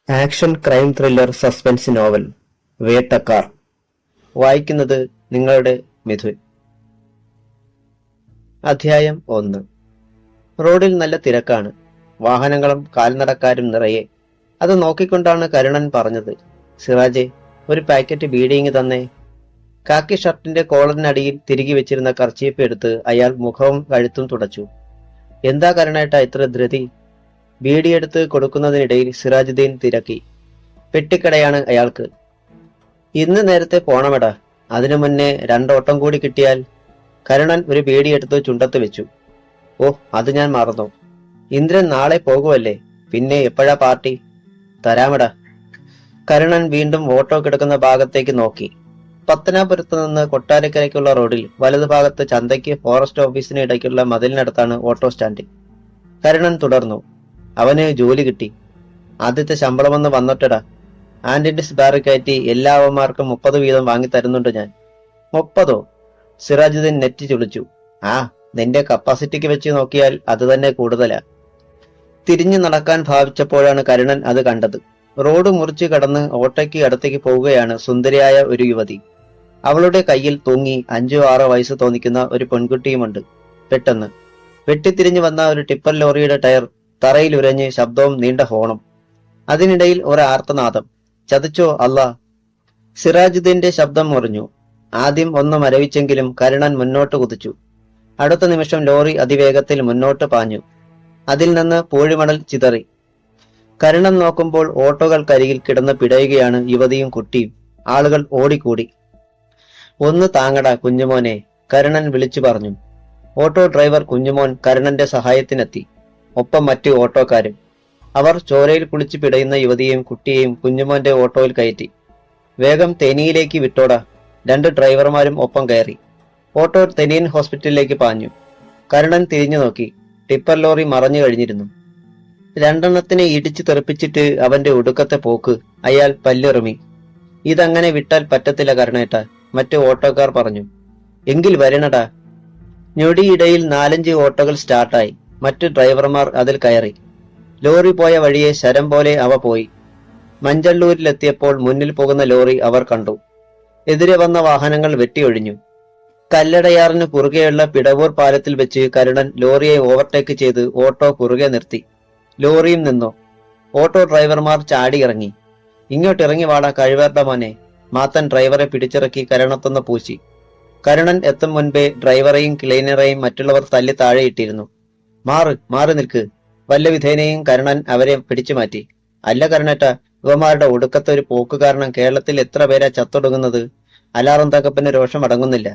Action crime thriller suspense novel വേട്ടക്കാർ. വായിക്കുന്നത് നിങ്ങളുടെ മിഥുൻ. അധ്യായം 1. റോഡിൽ നല്ല തിരക്കാണ്. വാഹനങ്ങളും കാൽനടക്കാരും നിറയെ. അത് നോക്കിക്കൊണ്ടാണ് കരുണൻ പറഞ്ഞത്, സിറാജെ, ഒരു പാക്കറ്റ് ബീഡിങ് തന്നേ. കാക്കി ഷർട്ടിന്റെ കോളറിനടിയിൽ തിരികെ വെച്ചിരുന്ന കർച്ചീപ്പ് എടുത്ത് അയാൾ മുഖവും കഴുത്തും തുടച്ചു. എന്താ കരുണേട്ട ഇത്ര ധൃതി? ബീഡിയെടുത്ത് കൊടുക്കുന്നതിനിടയിൽ സിറാജുദ്ദീൻ തിരക്കി. പെട്ടിക്കടയാണ് അയാൾക്ക്. ഇന്ന് നേരത്തെ പോണമെടാ, അതിനു മുന്നേ 2 ഓട്ടം കൂടി കിട്ടിയാൽ. കരുണൻ ഒരു ബീഡിയെടുത്ത് ചുണ്ടത്ത് വെച്ചു. ഓ, അത് ഞാൻ മറന്നു. ഇന്ദ്രൻ നാളെ പോകുമല്ലേ, പിന്നെ എപ്പോഴാ പാർട്ടി? തരാമെടാ. കരുണൻ വീണ്ടും ഓട്ടോ കിടക്കുന്ന ഭാഗത്തേക്ക് നോക്കി. പത്തനാപുരത്ത് നിന്ന് കൊട്ടാരക്കരയ്ക്കുള്ള റോഡിൽ വലതുഭാഗത്ത് ചന്തയ്ക്ക് ഫോറസ്റ്റ് ഓഫീസിന് ഇടയ്ക്കുള്ള മതിലിനടുത്താണ് ഓട്ടോ സ്റ്റാൻഡ്. കരുണൻ തുടർന്നു. അവന് ജോലി കിട്ടി. ആദ്യത്തെ ശമ്പളമൊന്ന് വന്നോട്ടടാ. ആന്റിഡിസ് ബാറ് കയറ്റി എല്ലാ അവന്മാർക്കും 30 വീതം വാങ്ങി തരുന്നുണ്ട് ഞാൻ. 30ഓ? സിറാജുദ്ദീൻ നെറ്റി ചുളിച്ചു. ആ, നിന്റെ കപ്പാസിറ്റിക്ക് വെച്ച് നോക്കിയാൽ അത് തന്നെ കൂടുതലാ. തിരിഞ്ഞു നടക്കാൻ ഭാവിച്ചപ്പോഴാണ് കരുണൻ അത് കണ്ടത്. റോഡ് മുറിച്ച് കടന്ന് ഓട്ടോയ്ക്ക് അടുത്തേക്ക് പോവുകയാണ് സുന്ദരിയായ ഒരു യുവതി. അവളുടെ കയ്യിൽ തൂങ്ങി 5-6 വയസ്സ് തോന്നിക്കുന്ന ഒരു പെൺകുട്ടിയുമുണ്ട്. പെട്ടെന്ന് വെട്ടിത്തിരിഞ്ഞു വന്ന ഒരു ടിപ്പർ ലോറിയുടെ ടയർ തറയിൽ ഉരഞ്ഞ് ശബ്ദവും നീണ്ട ഹോണും. അതിനിടയിൽ ഒരു ആർത്തനാദം. ചതിച്ചോ അല്ലാ! സിറാജുദ്ദീന്റെ ശബ്ദം മുറിഞ്ഞു. ആദ്യം ഒന്ന് മരവിച്ചെങ്കിലും കരുണൻ മുന്നോട്ട് കുതിച്ചു. അടുത്ത നിമിഷം ലോറി അതിവേഗത്തിൽ മുന്നോട്ട് പാഞ്ഞു. അതിൽ നിന്ന് പൂഴിമണൽ ചിതറി. കരുണൻ നോക്കുമ്പോൾ ഓട്ടോകൾക്കരികിൽ കിടന്ന് പിടയുകയാണ് യുവതിയും കുട്ടിയും. ആളുകൾ ഓടിക്കൂടി. ഒന്ന് താങ്ങടാ കുഞ്ഞുമോനെ, കരുണൻ വിളിച്ചു പറഞ്ഞു. ഓട്ടോ ഡ്രൈവർ കുഞ്ഞുമോൻ കരുണന്റെ സഹായത്തിനെത്തി. ഒപ്പം മറ്റു ഓട്ടോക്കാരും. അവർ ചോരയിൽ കുളിച്ച് പിടയുന്ന യുവതിയെയും കുട്ടിയെയും കുഞ്ഞുമോന്റെ ഓട്ടോയിൽ കയറ്റി. വേഗം തെനിയിലേക്ക് വിട്ടോടാ. 2 ഡ്രൈവർമാരും ഒപ്പം കയറി. ഓട്ടോ തെനിയൻ ഹോസ്പിറ്റലിലേക്ക് പാഞ്ഞു. കരുണൻ തിരിഞ്ഞു നോക്കി. ടിപ്പർ ലോറി മറഞ്ഞു കഴിഞ്ഞിരുന്നു. 2 ഇടിച്ചു തെറിപ്പിച്ചിട്ട് അവന്റെ ഒടുക്കത്തെ പോക്ക്. അയാൾ പല്ലിറുമി. ഇതങ്ങനെ വിട്ടാൽ പറ്റത്തില്ല കരുണേട്ട, മറ്റു ഓട്ടോക്കാർ പറഞ്ഞു. എങ്കിൽ വരണടാ. ഞൊടിയിടയിൽ 4-5 ഓട്ടോകൾ സ്റ്റാർട്ടായി. മറ്റു ഡ്രൈവർമാർ അതിൽ കയറി. ലോറി പോയ വഴിയെ ശരം പോലെ അവ പോയി. മഞ്ചള്ളൂരിലെത്തിയപ്പോൾ മുന്നിൽ പോകുന്ന ലോറി അവർ കണ്ടു. എതിരെ വന്ന വാഹനങ്ങൾ വെട്ടിയൊഴിഞ്ഞു. കല്ലടയാറിന് കുറുകെയുള്ള പിടവൂർ പാലത്തിൽ വെച്ച് കരുണൻ ലോറിയെ ഓവർടേക്ക് ചെയ്ത് ഓട്ടോ കുറുകെ നിർത്തി. ലോറിയും നിന്നു. ഓട്ടോ ഡ്രൈവർമാർ ചാടിയിറങ്ങി. ഇങ്ങോട്ടിറങ്ങി വാടാ കഴിവേറുടെ മോനെ. മാത്തൻ ഡ്രൈവറെ പിടിച്ചിറക്കി കരുണത്തൊന്ന് പൂശി. കരുണൻ എത്തും മുൻപേ ഡ്രൈവറെയും ക്ലീനറെയും മറ്റുള്ളവർ തല്ലി താഴെയിട്ടിരുന്നു. മാറി നിൽക്ക്. വല്ല വിധേനയും കരുണൻ അവരെ പിടിച്ചു മാറ്റി. അല്ല കരുണേട്ട, യുവമാരുടെ ഒടുക്കത്തെ ഒരു പോക്ക് കാരണം കേരളത്തിൽ എത്ര പേരാ ചത്തൊടുങ്ങുന്നത്. അലാറം തകപ്പിന് രോഷം അടങ്ങുന്നില്ല.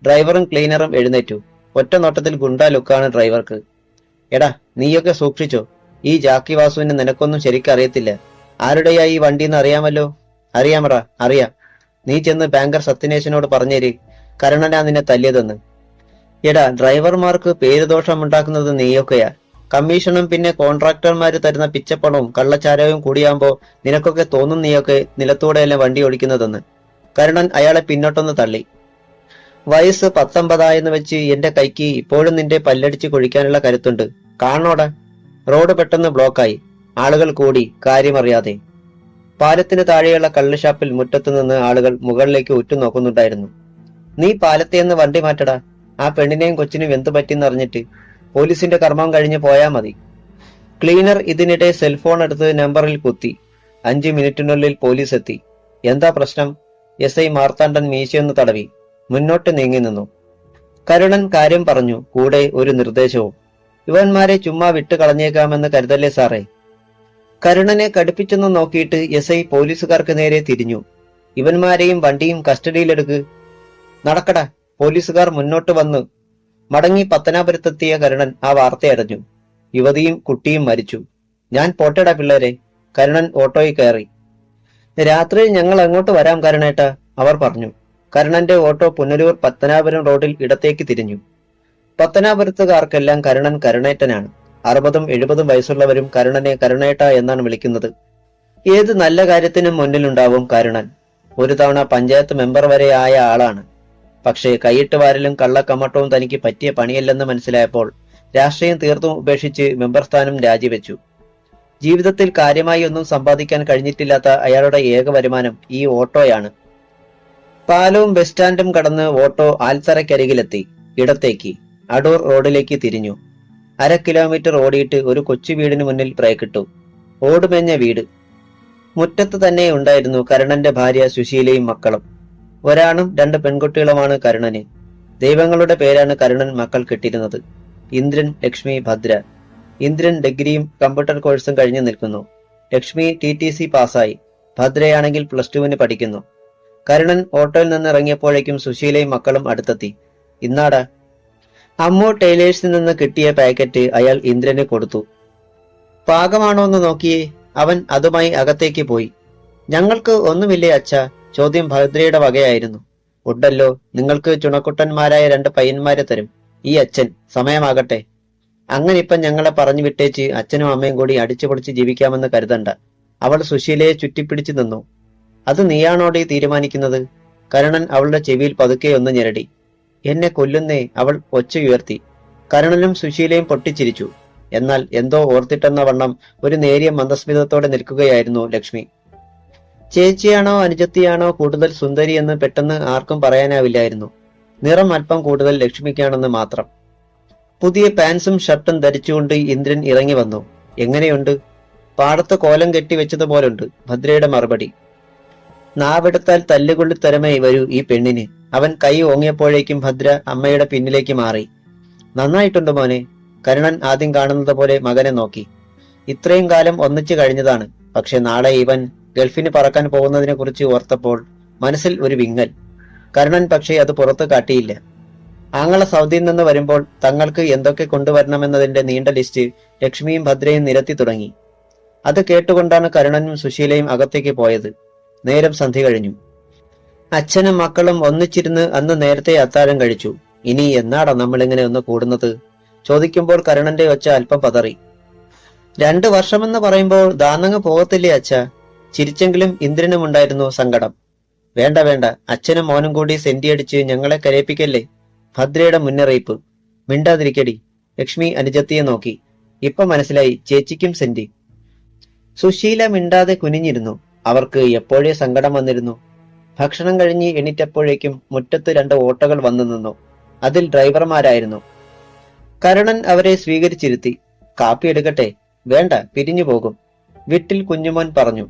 ഡ്രൈവറും ക്ലീനറും എഴുന്നേറ്റു. ഒറ്റ നോട്ടത്തിൽ ഗുണ്ടാ ലുക്കാണ് ഡ്രൈവർക്ക്. എടാ, നീയൊക്കെ സൂക്ഷിച്ചോ. ഈ ജാക്കി വാസുവിന് നിനക്കൊന്നും ശരിക്കറിയത്തില്ല. ആരുടെയാ ഈ വണ്ടിന്ന് അറിയാമല്ലോ. അറിയാമറാ, അറിയാം. നീ ചെന്ന് ബാങ്കർ സത്യനേശനോട് പറഞ്ഞേര്, കരുണനാ നിന്നെ തല്ലിയതെന്ന്. എടാ, ഡ്രൈവർമാർക്ക് പേരുദോഷമുണ്ടാക്കുന്നത് നീയൊക്കെയാ. കമ്മീഷനും പിന്നെ കോൺട്രാക്ടർമാര് തരുന്ന പിച്ചപ്പണവും കള്ളച്ചാരവും കൂടിയാകുമ്പോ നിനക്കൊക്കെ തോന്നും നീയൊക്കെ നിലത്തൂടെയല്ലേ വണ്ടി ഓടിക്കുന്നതെന്ന്. കരുണൻ അയാളെ പിന്നോട്ടൊന്ന് തള്ളി. വയസ്സ് 19 വെച്ച് എന്റെ കൈക്ക് ഇപ്പോഴും നിന്റെ പല്ലടിച്ച് കൊഴിക്കാനുള്ള കരുത്തുണ്ട്. കാണോടാ. റോഡ് പെട്ടെന്ന് ബ്ലോക്കായി. ആളുകൾ കൂടി, കാര്യമറിയാതെ. പാലത്തിന് താഴെയുള്ള കള്ളുഷാപ്പിൽ മുറ്റത്തു നിന്ന് ആളുകൾ മുകളിലേക്ക് ഉറ്റുനോക്കുന്നുണ്ടായിരുന്നു. നീ പാലത്തേന്ന് വണ്ടി മാറ്റടാ. ആ പെണ്ണിനെയും കൊച്ചിനും എന്തു പറ്റിയെന്നറിഞ്ഞിട്ട് പോലീസിന്റെ കർമ്മം കഴിഞ്ഞ് പോയാ മതി. ക്ലീനർ ഇതിനിടെ സെൽഫോൺ എടുത്ത് നമ്പറിൽ കുത്തി. 5 മിനിറ്റിനുള്ളിൽ പോലീസ് എത്തി. എന്താ പ്രശ്നം? SI മാർത്താണ്ഡൻ മീശയൊന്ന് തടവി. മുന്നോട്ട് നീങ്ങി നിന്നു. കരുണൻ കാര്യം പറഞ്ഞു, കൂടെ ഒരു നിർദ്ദേശവും. ഇവന്മാരെ ചുമ്മാ വിട്ടു കളഞ്ഞേക്കാമെന്ന് കരുതല്ലേ സാറേ. കരുണനെ കടുപ്പിച്ചെന്ന് നോക്കിയിട്ട് SI പോലീസുകാർക്ക് നേരെ തിരിഞ്ഞു. ഇവന്മാരെയും വണ്ടിയും കസ്റ്റഡിയിലെടുക്ക്. നടക്കടാ. പോലീസുകാർ മുന്നോട്ട് വന്നു. മടങ്ങി പത്തനാപുരത്തെത്തിയ കരുണൻ ആ വാർത്തയറിഞ്ഞു. യുവതിയും കുട്ടിയും മരിച്ചു. ഞാൻ പോട്ടെടാ പിള്ളേരെ. കരുണൻ ഓട്ടോയിൽ കയറി. രാത്രി ഞങ്ങൾ അങ്ങോട്ട് വരാം കരുണേട്ട, അവർ പറഞ്ഞു. കരുണന്റെ ഓട്ടോ പുനലൂർ പത്തനാപുരം റോഡിൽ ഇടത്തേക്ക് തിരിഞ്ഞു. പത്തനാപുരത്തുകാർക്കെല്ലാം കരുണൻ കരുണേട്ടനാണ്. 60-70 വയസ്സുള്ളവരും കരുണനെ കരുണേട്ട എന്നാണ് വിളിക്കുന്നത്. ഏത് നല്ല കാര്യത്തിനും മുന്നിലുണ്ടാവും കരുണൻ. ഒരു തവണ പഞ്ചായത്ത് മെമ്പർ വരെ ആയ ആളാണ്. പക്ഷേ കൈയിട്ട് വാരലും കള്ളക്കമ്മട്ടവും തനിക്ക് പറ്റിയ പണിയല്ലെന്ന് മനസ്സിലായപ്പോൾ രാഷ്ട്രീയം തീർത്തും ഉപേക്ഷിച്ച് മെമ്പർ സ്ഥാനം രാജിവെച്ചു. ജീവിതത്തിൽ കാര്യമായി ഒന്നും സമ്പാദിക്കാൻ കഴിഞ്ഞിട്ടില്ലാത്ത അയാളുടെ ഏക വരുമാനം ഈ ഓട്ടോയാണ്. പാലവും ബസ് സ്റ്റാൻഡും കടന്ന് ഓട്ടോ ആൽത്തറയ്ക്കരികിലെത്തി. ഇടത്തേക്ക് അടൂർ റോഡിലേക്ക് തിരിഞ്ഞു. 1/2 കിലോമീറ്റർ ഓടിയിട്ട് ഒരു കൊച്ചു വീടിന് മുന്നിൽ ബ്രേക്കിട്ടു. ഓടുമേഞ്ഞ വീട്. മുറ്റത്ത് തന്നെ ഉണ്ടായിരുന്നു കരുണന്റെ ഭാര്യ സുശീലയും മക്കളും. ഒരാണും 2 പെൺകുട്ടികളുമാണ് കരുണന്. ദൈവങ്ങളുടെ പേരാണ് കരുണൻ മക്കൾക്കിട്ടിരുന്നത്. ഇന്ദ്രൻ, ലക്ഷ്മി, ഭദ്ര. ഇന്ദ്രൻ ഡിഗ്രിയും കമ്പ്യൂട്ടർ കോഴ്സും കഴിഞ്ഞു നിൽക്കുന്നു. ലക്ഷ്മി TTC പാസ്സായി. ഭദ്രയാണെങ്കിൽ +2 പഠിക്കുന്നു. കരുണൻ ഓട്ടോയിൽ നിന്ന് ഇറങ്ങിയപ്പോഴേക്കും സുശീലയും മക്കളും അടുത്തെത്തി. ഇന്നാടാ. അമ്മു ടൈലേഴ്സിൽ നിന്ന് കിട്ടിയ പാക്കറ്റ് അയാൾ ഇന്ദ്രന് കൊടുത്തു. പാകമാണോ എന്ന് നോക്കിയേ. അവൻ അതുമായി അകത്തേക്ക് പോയി. ഞങ്ങൾക്ക് ഒന്നുമില്ലേ അച്ഛ? ചോദ്യം ഭദ്രയുടെ വകയായിരുന്നു. ഉണ്ടല്ലോ, നിങ്ങൾക്ക് ചുണക്കുട്ടന്മാരായ 2 പയ്യന്മാരെ തരും ഈ അച്ഛൻ. സമയമാകട്ടെ. അങ്ങനിപ്പം ഞങ്ങളെ പറഞ്ഞു വിട്ടേച്ച് അച്ഛനും അമ്മയും കൂടി അടിച്ചു പൊളിച്ച് ജീവിക്കാമെന്ന് കരുതണ്ട. അവൾ സുശീലയെ ചുറ്റിപ്പിടിച്ചു നിന്നു. അത് നീയാണോടെ തീരുമാനിക്കുന്നത്? കരുണൻ അവളുടെ ചെവിയിൽ പതുക്കെ ഒന്ന് ഞെരടി. എന്നെ കൊല്ലുന്നേ, അവൾ ഒച്ചയുയർത്തി. കരുണനും സുശീലയും പൊട്ടിച്ചിരിച്ചു. എന്നാൽ എന്തോ ഓർത്തിട്ടെന്ന വണ്ണം ഒരു നേരിയ മന്ദസ്മിതത്തോടെ നിൽക്കുകയായിരുന്നു ലക്ഷ്മി. ചേച്ചിയാണോ അനുജത്തിയാണോ കൂടുതൽ സുന്ദരി എന്ന് പെട്ടെന്ന് ആർക്കും പറയാനാവില്ലായിരുന്നു. നിറം അല്പം കൂടുതൽ ലക്ഷ്മിക്കാണെന്ന് മാത്രം. പുതിയ പാൻസും ഷർട്ടും ധരിച്ചുകൊണ്ട് ഇന്ദ്രൻ ഇറങ്ങി വന്നു. എങ്ങനെയുണ്ട്? പാടത്ത് കോലം കെട്ടി വെച്ചതുപോലുണ്ട്. ഭദ്രയുടെ മറുപടി. നാവെടുത്താൽ തല്ലുകൊള്ളി തരമേ വരൂ ഈ പെണ്ണിന്. അവൻ കൈ ഓങ്ങിയപ്പോഴേക്കും ഭദ്ര അമ്മയുടെ പിന്നിലേക്ക് മാറി. നന്നായിട്ടുണ്ട് മോനെ. കരുണൻ ആദ്യം കാണുന്നത് പോലെ മകനെ നോക്കി. ഇത്രയും കാലം ഒന്നിച്ചു കഴിഞ്ഞതാണ്. പക്ഷെ നാളെ ഇവൻ ഗൾഫിന് പറക്കാൻ പോകുന്നതിനെ കുറിച്ച് ഓർത്തപ്പോൾ മനസ്സിൽ ഒരു വിങ്ങൽ. കരുണൻ പക്ഷേ അത് പുറത്തു കാട്ടിയില്ല. ആങ്ങള സൗദിയിൽ നിന്ന് വരുമ്പോൾ തങ്ങൾക്ക് എന്തൊക്കെ കൊണ്ടുവരണമെന്നതിന്റെ നീണ്ട ലിസ്റ്റ് ലക്ഷ്മിയും ഭദ്രയും നിരത്തി തുടങ്ങി. അത് കേട്ടുകൊണ്ടാണ് കരുണനും സുശീലയും അകത്തേക്ക് പോയത്. നേരം സന്ധ്യ കഴിഞ്ഞു. അച്ഛനും മക്കളും ഒന്നിച്ചിരുന്ന് അന്ന് നേരത്തെ അത്താഴം കഴിച്ചു. ഇനി എന്നാടാ നമ്മളിങ്ങനെ ഒന്ന് കൂടുന്നത്? ചോദിക്കുമ്പോൾ കരുണന്റെ ഒച്ച അല്പം പതറി. 2 വർഷമെന്ന് പറയുമ്പോൾ ദാന്നങ്ങ് പോകത്തില്ലേ അച്ഛ? ചിരിച്ചെങ്കിലും ഇന്ദ്രനുമുണ്ടായിരുന്നു സങ്കടം. വേണ്ട വേണ്ട, അച്ഛനും മോനും കൂടി സെന്റിയടിച്ച് ഞങ്ങളെ കരയിപ്പിക്കല്ലേ. ഭദ്രയുടെ മുന്നറിയിപ്പ്. മിണ്ടാതിരിക്കടി. ലക്ഷ്മി അനുജത്തിയെ നോക്കി. ഇപ്പൊ മനസ്സിലായി, ചേച്ചിക്കും സെന്റി. സുശീല മിണ്ടാതെ കുനിഞ്ഞിരുന്നു. അവർക്ക് എപ്പോഴേ സങ്കടം വന്നിരുന്നു. ഭക്ഷണം കഴിഞ്ഞ് എണീറ്റപ്പോഴേക്കും മുറ്റത്ത് 2 ഓട്ടോകൾ വന്നു നിന്നു. അതിൽ ഡ്രൈവർമാരായിരുന്നു. കരുണൻ അവരെ സ്വീകരിച്ചിരുത്തി. കാപ്പി എടുക്കട്ടെ? വേണ്ട, പിരിഞ്ഞു പോകും. വീട്ടിൽ കുഞ്ഞുമോൻ പറഞ്ഞു.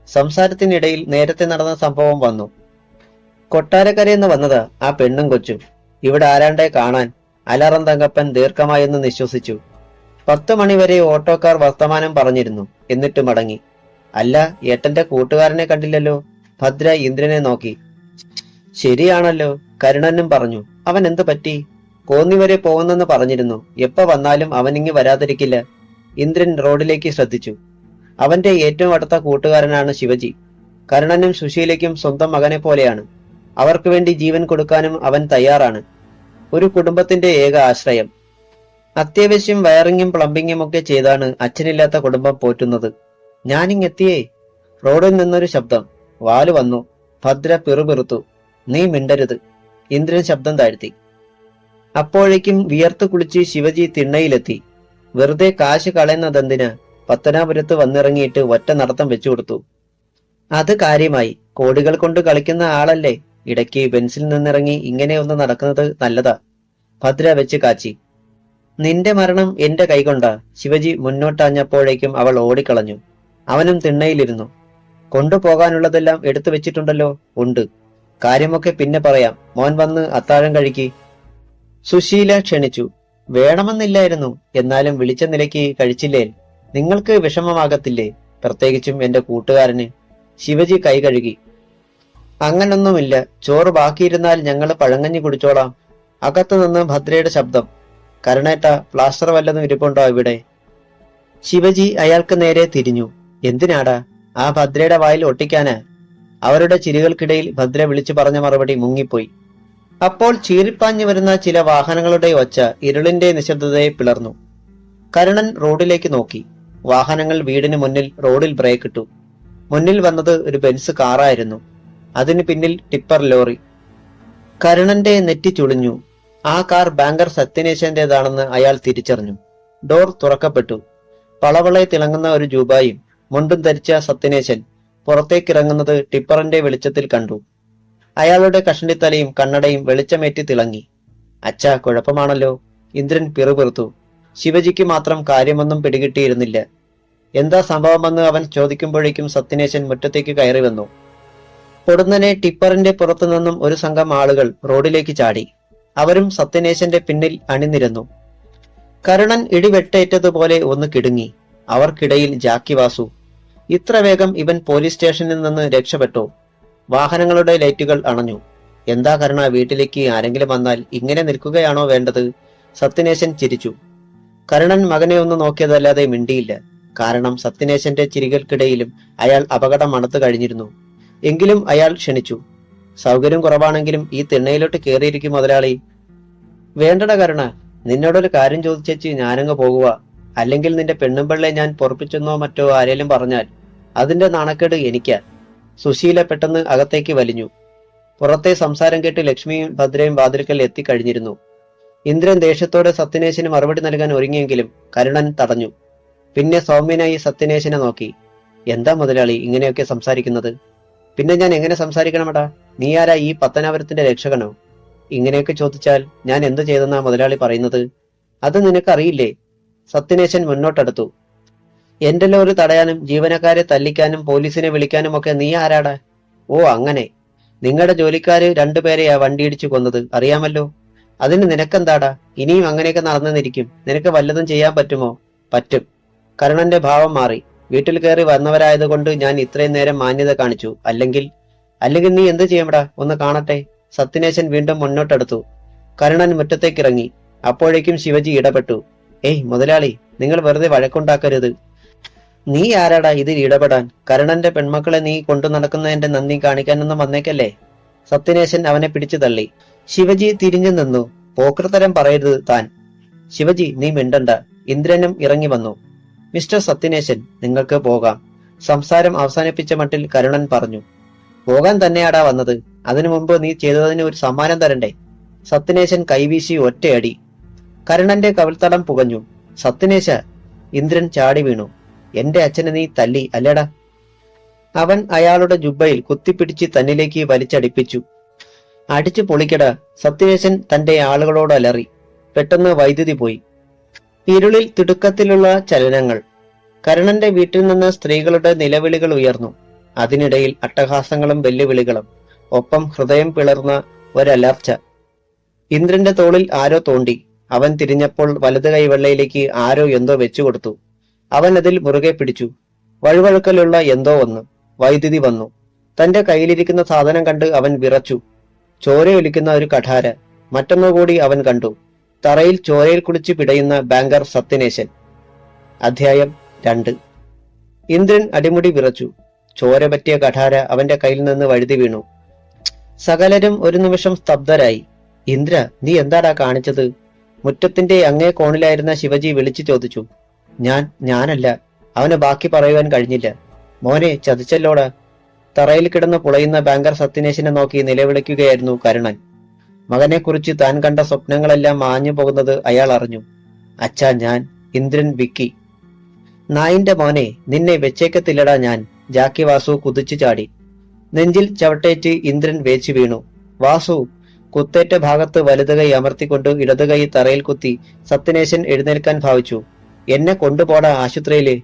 സംസാരത്തിനിടയിൽ നേരത്തെ നടന്ന സംഭവം വന്നു. കൊട്ടാരക്കരയെന്ന് വന്നതാ ആ പെണ്ണും കൊച്ചും. ഇവിടെ ആരാണ്ടേ കാണാൻ. അലാറം തങ്കപ്പൻ ദീർഘമായെന്ന് നിശ്വസിച്ചു. 10 മണിവരെ ഓട്ടോക്കാർ വർത്തമാനം പറഞ്ഞിരുന്നു. എന്നിട്ട് മടങ്ങി. അല്ല, ഏട്ടന്റെ കൂട്ടുകാരനെ കണ്ടില്ലല്ലോ. ഭദ്ര ഇന്ദ്രനെ നോക്കി. ശരിയാണല്ലോ, കരുണനും പറഞ്ഞു. അവൻ എന്തു പറ്റി? കോന്നി വരെ പോകുന്നെന്ന് പറഞ്ഞിരുന്നു. എപ്പ വന്നാലും അവനിങ്ങി വരാതിരിക്കില്ല. ഇന്ദ്രൻ റോഡിലേക്ക് ശ്രദ്ധിച്ചു. അവന്റെ ഏറ്റവും അടുത്ത കൂട്ടുകാരനാണ് ശിവജി. കരുണനും സുശീലയ്ക്കും സ്വന്തം മകനെ പോലെയാണ്. അവർക്ക് വേണ്ടി ജീവൻ കൊടുക്കാനും അവൻ തയ്യാറാണ്. ഒരു കുടുംബത്തിന്റെ ഏക ആശ്രയം. അത്യാവശ്യം വയറിങ്ങും പ്ലംബിങ്ങും ഒക്കെ ചെയ്താണ് അച്ഛനില്ലാത്ത കുടുംബം പോറ്റുന്നത്. ഞാനിങ്ങെത്തിയേ. റോഡിൽ നിന്നൊരു ശബ്ദം. വാല് വന്നു. ഭദ്ര പിറുപിറുത്തു. നീ മിണ്ടരുത്. ഇന്ദ്രൻ ശബ്ദം താഴ്ത്തി. അപ്പോഴേക്കും വിയർത്തു കുളിച്ച് ശിവജി തിണ്ണയിലെത്തി. വെറുതെ കാശ് കളയുന്നതെന്തിനാ? പത്തനാപുരത്ത് വന്നിറങ്ങിയിട്ട് ഒറ്റ നടത്തം വെച്ചു കൊടുത്തു. അത് കാര്യമായി. കോടികൾ കൊണ്ട് കളിക്കുന്ന ആളല്ലേ. ഇടയ്ക്ക് ബെൻസിൽ നിന്നിറങ്ങി ഇങ്ങനെ ഒന്ന് നടക്കുന്നത് നല്ലതാ. ഭദ്ര വെച്ച് കാച്ചി. നിന്റെ മരണം എന്റെ കൈകൊണ്ടാ. ശിവജി മുന്നോട്ടാഞ്ഞപ്പോഴേക്കും അവൾ ഓടിക്കളഞ്ഞു. അവനും തിണ്ണയിലിരുന്നു. കൊണ്ടുപോകാനുള്ളതെല്ലാം എടുത്തു വെച്ചിട്ടുണ്ടല്ലോ. ഉണ്ട്. കാര്യമൊക്കെ പിന്നെ പറയാം. മോൻ വന്ന് അത്താഴം കഴിക്കി. സുശീല ക്ഷണിച്ചു. വേണമെന്നില്ലായിരുന്നു. എന്നാലും വിളിച്ച നിലയ്ക്ക് കഴിച്ചില്ലേ? നിങ്ങൾക്ക് വിഷമമാകത്തില്ലേ? പ്രത്യേകിച്ചും എന്റെ കൂട്ടുകാരന്. ശിവജി കൈ കഴുകി. അങ്ങനൊന്നുമില്ല. ചോറ് ബാക്കിയിരുന്നാൽ ഞങ്ങൾ പഴങ്കഞ്ഞി കുടിച്ചോളാം. അകത്തു നിന്ന് ഭദ്രയുടെ ശബ്ദം. കരുണേട്ട, പ്ലാസ്റ്റർ വല്ലതും ഇരിപ്പുണ്ടോ ഇവിടെ? ശിവജി അയാൾക്ക് നേരെ തിരിഞ്ഞു. എന്തിനാടാ? ആ ഭദ്രയുടെ വായിൽ ഒട്ടിക്കാനാ. അവരുടെ ചിരികൾക്കിടയിൽ ഭദ്ര വിളിച്ചു പറഞ്ഞ മറുപടി മുങ്ങിപ്പോയി. അപ്പോൾ ചീറിപ്പാഞ്ഞു വരുന്ന ചില വാഹനങ്ങളുടെ ഒച്ച ഇരുളിന്റെ നിശബ്ദതയെ പിളർന്നു. കരുണൻ റോഡിലേക്ക് നോക്കി. വാഹനങ്ങൾ വീടിന് മുന്നിൽ റോഡിൽ ബ്രേക്ക് ഇട്ടു. മുന്നിൽ വന്നത് ഒരു ബെൻസ് കാറായിരുന്നു. അതിന് പിന്നിൽ ടിപ്പർ ലോറി. കരുണന്റെ നെറ്റി ചുളിഞ്ഞു. ആ കാർ ബാങ്കർ സത്യനേശന്റേതാണെന്ന് അയാൾ തിരിച്ചറിഞ്ഞു. ഡോർ തുറക്കപ്പെട്ടു. പളവളെ തിളങ്ങുന്ന ഒരു ജൂബായും മുണ്ടും ധരിച്ച സത്യനേശൻ പുറത്തേക്കിറങ്ങുന്നത് ടിപ്പറിന്റെ വെളിച്ചത്തിൽ കണ്ടു. അയാളുടെ കഷണ്ടിത്തലയും കണ്ണടയും വെളിച്ചമേറ്റി തിളങ്ങി. അച്ഛാ, കുഴപ്പമാണല്ലോ. ഇന്ദ്രൻ പിറുപിറുത്തു. ശിവജിക്ക് മാത്രം കാര്യമൊന്നും പിടികിട്ടിയിരുന്നില്ല. എന്താ സംഭവമെന്ന് അവൻ ചോദിക്കുമ്പോഴേക്കും സത്യനേശൻ മുറ്റത്തേക്ക് കയറി വന്നു. പൊടുന്നനെ ടിപ്പറിന്റെ പുറത്തു നിന്നും ഒരു സംഘം ആളുകൾ റോഡിലേക്ക് ചാടി. അവരും സത്യനേശന്റെ പിന്നിൽ അണിനിരന്നു. കരുണൻ ഇടിവെട്ടേറ്റതുപോലെ ഒന്ന് കിടുങ്ങി. അവർക്കിടയിൽ ജാക്കി വാസു. ഇത്ര വേഗം ഇവൻ പോലീസ് സ്റ്റേഷനിൽ നിന്ന് രക്ഷപ്പെട്ടോ? വാഹനങ്ങളുടെ ലൈറ്റുകൾ അണഞ്ഞു. എന്താ കരുണ, വീട്ടിലേക്ക് ആരെങ്കിലും വന്നാൽ ഇങ്ങനെ നിൽക്കുകയാണോ വേണ്ടത്? സത്യനേശൻ ചിരിച്ചു. കരുണൻ മകനെ ഒന്ന് നോക്കിയതല്ലാതെ മിണ്ടിയില്ല. കാരണം സത്യനേശന്റെ ചിരികൾക്കിടയിലും അയാൾ അപകടം മണത്തു കഴിഞ്ഞിരുന്നു. എങ്കിലും അയാൾ ക്ഷണിച്ചു. സൗകര്യം കുറവാണെങ്കിലും ഈ തിണ്ണയിലോട്ട് കയറിയിരിക്കും മുതലാളി. വേണ്ടട കരുണ, നിന്നോടൊരു കാര്യം ചോദിച്ചേച്ച് ഞാനങ്ങ് പോകുക. അല്ലെങ്കിൽ നിന്റെ പെണ്ണുമ്പിള്ളെ ഞാൻ പൊറപ്പിച്ചെന്നോ മറ്റോ ആരേലും പറഞ്ഞാൽ അതിന്റെ നാണക്കേട് എനിക്കാ. സുശീല പെട്ടെന്ന് അകത്തേക്ക് വലിഞ്ഞു. പുറത്തെ സംസാരം കേട്ട് ലക്ഷ്മിയും ഭദ്രയും വാതിൽക്കൽ എത്തിക്കഴിഞ്ഞിരുന്നു. ഇന്ദ്രൻ ദേഷ്യത്തോടെ സത്യനേശന് മറുപടി നൽകാൻ ഒരുങ്ങിയെങ്കിലും കരുണൻ തടഞ്ഞു. പിന്നെ സൗമ്യനായി സത്യനേശനെ നോക്കി. എന്താ മുതലാളി ഇങ്ങനെയൊക്കെ സംസാരിക്കുന്നത്? പിന്നെ ഞാൻ എങ്ങനെ സംസാരിക്കണമടാ? നീ ആരാ, ഈ പത്തനാപുരത്തിന്റെ രക്ഷകനോ? ഇങ്ങനെയൊക്കെ ചോദിച്ചാൽ ഞാൻ എന്തു ചെയ്തെന്നാ മുതലാളി പറയുന്നത്? അത് നിനക്കറിയില്ലേ? സത്യനേശൻ മുന്നോട്ടെടുത്തു. എന്റെ ലോറി തടയാനും ജീവനക്കാരെ തല്ലിക്കാനും പോലീസിനെ വിളിക്കാനും ഒക്കെ നീ ആരാടാ? ഓ അങ്ങനെ. നിങ്ങളുടെ ജോലിക്കാര് രണ്ടുപേരെയാ വണ്ടിയിടിച്ചു കൊന്നത്, അറിയാമല്ലോ. അതിന് നിനക്കെന്താടാ? ഇനിയും അങ്ങനെയൊക്കെ നടന്നെന്നിരിക്കും. നിനക്ക് വല്ലതും ചെയ്യാൻ പറ്റുമോ? പറ്റും. കരുണന്റെ ഭാവം മാറി. വീട്ടിൽ കയറി വന്നവരായതുകൊണ്ട് ഞാൻ ഇത്രയും നേരം മാന്യത കാണിച്ചു. അല്ലെങ്കിൽ നീ എന്ത് ചെയ്യടാ? ഒന്ന് കാണട്ടെ. സത്യനേശൻ വീണ്ടും മുന്നോട്ടെടുത്തു. കരുണൻ മുറ്റത്തേക്കിറങ്ങി. അപ്പോഴേക്കും ശിവജി ഇടപെട്ടു. ഏയ് മുതലാളി, നിങ്ങൾ വെറുതെ വഴക്കുണ്ടാക്കരുത്. നീ ആരാടാ ഇതിൽ ഇടപെടാൻ? കരുണന്റെ പെൺമക്കളെ നീ കൊണ്ടു നടക്കുന്നതിന്റെ നന്ദി കാണിക്കാനൊന്നും വന്നേക്കല്ലേ? സത്യനേശൻ അവനെ പിടിച്ചു തള്ളി. ശിവജി തിരിഞ്ഞു നിന്നു. പോക്കൃതരം പറയരുത് താൻ. ശിവജി, നീ മിണ്ടണ്ട. ഇന്ദ്രനും ഇറങ്ങി വന്നു. മിസ്റ്റർ സത്യനേശൻ, നിങ്ങൾക്ക് പോകാം. സംസാരം അവസാനിപ്പിച്ച മട്ടിൽ കരുണൻ പറഞ്ഞു. പോകാൻ തന്നെയാടാ വന്നത്. അതിനു മുമ്പ് നീ ചെയ്തതിന് ഒരു സമ്മാനം തരണ്ടേ? സത്യനേശൻ കൈവീശി ഒറ്റയടി. കരുണന്റെ കവിൾത്തടം പുകഞ്ഞു. സത്യനേശ! ഇന്ദ്രൻ ചാടി വീണു. എന്റെ അച്ഛനെ നീ തല്ലി അല്ലേടാ? അവൻ അയാളുടെ ജുബ്ബയിൽ കുത്തിപ്പിടിച്ച് തന്നിലേക്ക് വലിച്ചടിപ്പിച്ചു. അടിച്ചു പൊളിക്കടാ! സത്യനേശൻ തന്റെ ആളുകളോട് അലറി. പെട്ടെന്ന് വൈദ്യുതി പോയി. ഇരുളിൽ തിടുക്കത്തിലുള്ള ചലനങ്ങൾ. കരുണന്റെ വീട്ടിൽ നിന്ന് സ്ത്രീകളുടെ നിലവിളികൾ ഉയർന്നു. അതിനിടയിൽ അട്ടഹാസങ്ങളും വെല്ലുവിളികളും. ഒപ്പം ഹൃദയം പിളർന്ന ഒരലർച്ച. ഇന്ദ്രന്റെ തോളിൽ ആരോ തോണ്ടി. അവൻ തിരിഞ്ഞപ്പോൾ വലത് കൈവെള്ളയിലേക്ക് ആരോ എന്തോ വെച്ചുകൊടുത്തു. അവൻ അതിൽ മുറുകെ പിടിച്ചു. വഴുവഴുക്കലുള്ള എന്തോ ഒന്ന്. വൈദ്യുതി വന്നു. തന്റെ കയ്യിലിരിക്കുന്ന സാധനം കണ്ട് അവൻ വിറച്ചു. ചോരയൊലിക്കുന്ന ഒരു കഠാര. മറ്റൊന്നുകൂടി അവൻ കണ്ടു. തറയിൽ ചോരയിൽ കുളിച്ച് പിടയുന്ന ബാങ്കർ സത്യനേശൻ. അധ്യായം 2. ഇന്ദ്രൻ അടിമുടി വിറച്ചു. ചോര പറ്റിയ കഠാര അവന്റെ കയ്യിൽ നിന്ന് വഴുതി വീണു. സകലരും ഒരു നിമിഷം സ്തബ്ധരായി. ഇന്ദ്ര, നീ എന്താടാ കാണിച്ചത്? മുറ്റത്തിന്റെ അങ്ങേ കോണിലായിരുന്ന ശിവജി വിളിച്ചു ചോദിച്ചു. ഞാനല്ല. അവന് ബാക്കി പറയുവാൻ കഴിഞ്ഞില്ല. മോനെ, ചതിച്ചല്ലോടാ. തറയിൽ കിടന്ന് പുളയുന്ന ബാങ്കർ സത്യനേശനെ നോക്കി നിലവിളിക്കുകയായിരുന്നു കരുണൻ. മകനെക്കുറിച്ച് താൻ കണ്ട സ്വപ്നങ്ങളെല്ലാം മാഞ്ഞു പോകുന്നത് അയാൾ അറിഞ്ഞു. അച്ഛാ, ഞാൻ ഇന്ദ്രൻ വിക്കി. നായിന്റെ മോനെ, നിന്നെ വെച്ചേക്കത്തില്ലടാ ഞാൻ. ജാക്കി വാസു കുതിച്ചു ചാടി. നെഞ്ചിൽ ചവിട്ടേറ്റ് ഇന്ദ്രൻ വേച്ചു വീണു. വാസു! കുത്തേറ്റ ഭാഗത്ത് വലതുകൈ അമർത്തിക്കൊണ്ട് ഇടതുകൈ തറയിൽ കുത്തി സത്യനേശൻ എഴുന്നേൽക്കാൻ ഭാവിച്ചു. എന്നെ കൊണ്ടുപോടാ ആശുപത്രിയില്.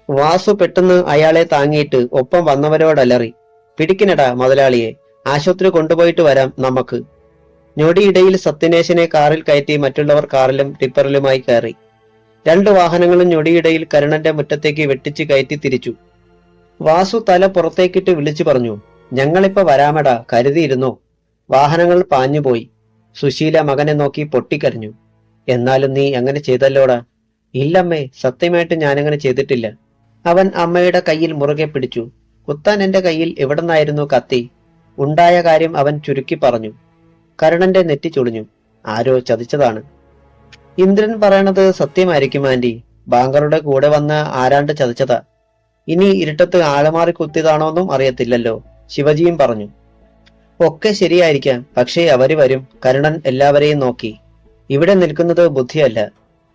വാസു പെട്ടെന്ന് അയാളെ താങ്ങിയിട്ട് ഒപ്പം വന്നവരോടലറി. പിടിക്കണടാ മുതലാളിയെ. ആശുപത്രി കൊണ്ടുപോയിട്ട് വരാം നമുക്ക്. ഞൊടിയിടയിൽ സത്യനേശനെ കാറിൽ കയറ്റി മറ്റുള്ളവർ കാറിലും ടിപ്പറിലുമായി കയറി. 2 വാഹനങ്ങളും ഞൊടിയിടയിൽ കരുണന്റെ മുറ്റത്തേക്ക് വെട്ടിച്ച് കയറ്റി തിരിച്ചു. വാസു തല പുറത്തേക്കിട്ട് വിളിച്ചു പറഞ്ഞു. ഞങ്ങളിപ്പോ വരാമടാ, കരുതിയിരുന്നോ? വാഹനങ്ങൾ പാഞ്ഞുപോയി. സുശീല മകനെ നോക്കി പൊട്ടിക്കരഞ്ഞു. എന്നാലും നീ അങ്ങനെ ചെയ്തല്ലോടാ? ഇല്ലമ്മേ, സത്യമായിട്ട് ഞാനങ്ങനെ ചെയ്തിട്ടില്ല. അവൻ അമ്മയുടെ കയ്യിൽ മുറുകെ പിടിച്ചു. കുത്താൻ എന്റെ കയ്യിൽ എവിടെന്നായിരുന്നു കത്തി? ഉണ്ടായ കാര്യം അവൻ ചുരുക്കി പറഞ്ഞു. കരുണന്റെ നെറ്റി ചുളിഞ്ഞു. ആരോ ചതിച്ചതാണ്. ഇന്ദ്രൻ പറയണത് സത്യമായിരിക്കും ആന്റി. ബാങ്കറുടെ കൂടെ വന്ന് ആരാണ്ട് ചതിച്ചതാ. ഇനി ഇരുട്ടത്ത് ആളുമാറി കുത്തിയതാണോന്നും അറിയത്തില്ലല്ലോ. ശിവജിയും പറഞ്ഞു. ഒക്കെ ശരിയായിരിക്കാം, പക്ഷേ അവര് വരും. കരുണൻ എല്ലാവരെയും നോക്കി. ഇവിടെ നിൽക്കുന്നത് ബുദ്ധിയല്ല.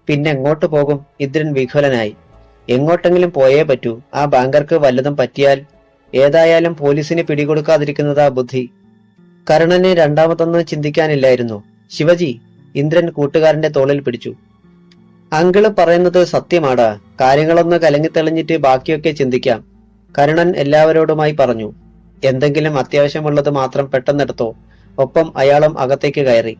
പിന്നെ എങ്ങോട്ട് പോകും? ഇന്ദ്രൻ വിഹ്വലനായി. എങ്ങോട്ടെങ്കിലും പോയേ പറ്റൂ. ആ ബാങ്കർക്ക് വല്ലതും പറ്റിയാൽ ഏതായാലും പോലീസിന് പിടികൊടുക്കാതിരിക്കുന്നതാ ബുദ്ധി. കരുണന് രണ്ടാമതൊന്നും ചിന്തിക്കാനില്ലായിരുന്നു. ശിവജി, ഇന്ദ്രൻ കൂട്ടുകാരന്റെ തോളിൽ പിടിച്ചു. അങ്കിള് പറയുന്നത് സത്യമാടാ. കാര്യങ്ങളൊന്ന് കലങ്ങിത്തെളിഞ്ഞിട്ട് ബാക്കിയൊക്കെ ചിന്തിക്കാം. കരുണൻ എല്ലാവരോടുമായി പറഞ്ഞു. എന്തെങ്കിലും അത്യാവശ്യമുള്ളത് മാത്രം പെട്ടെന്നെടുത്തോ. ഒപ്പം അയാളും അകത്തേക്ക് കയറി.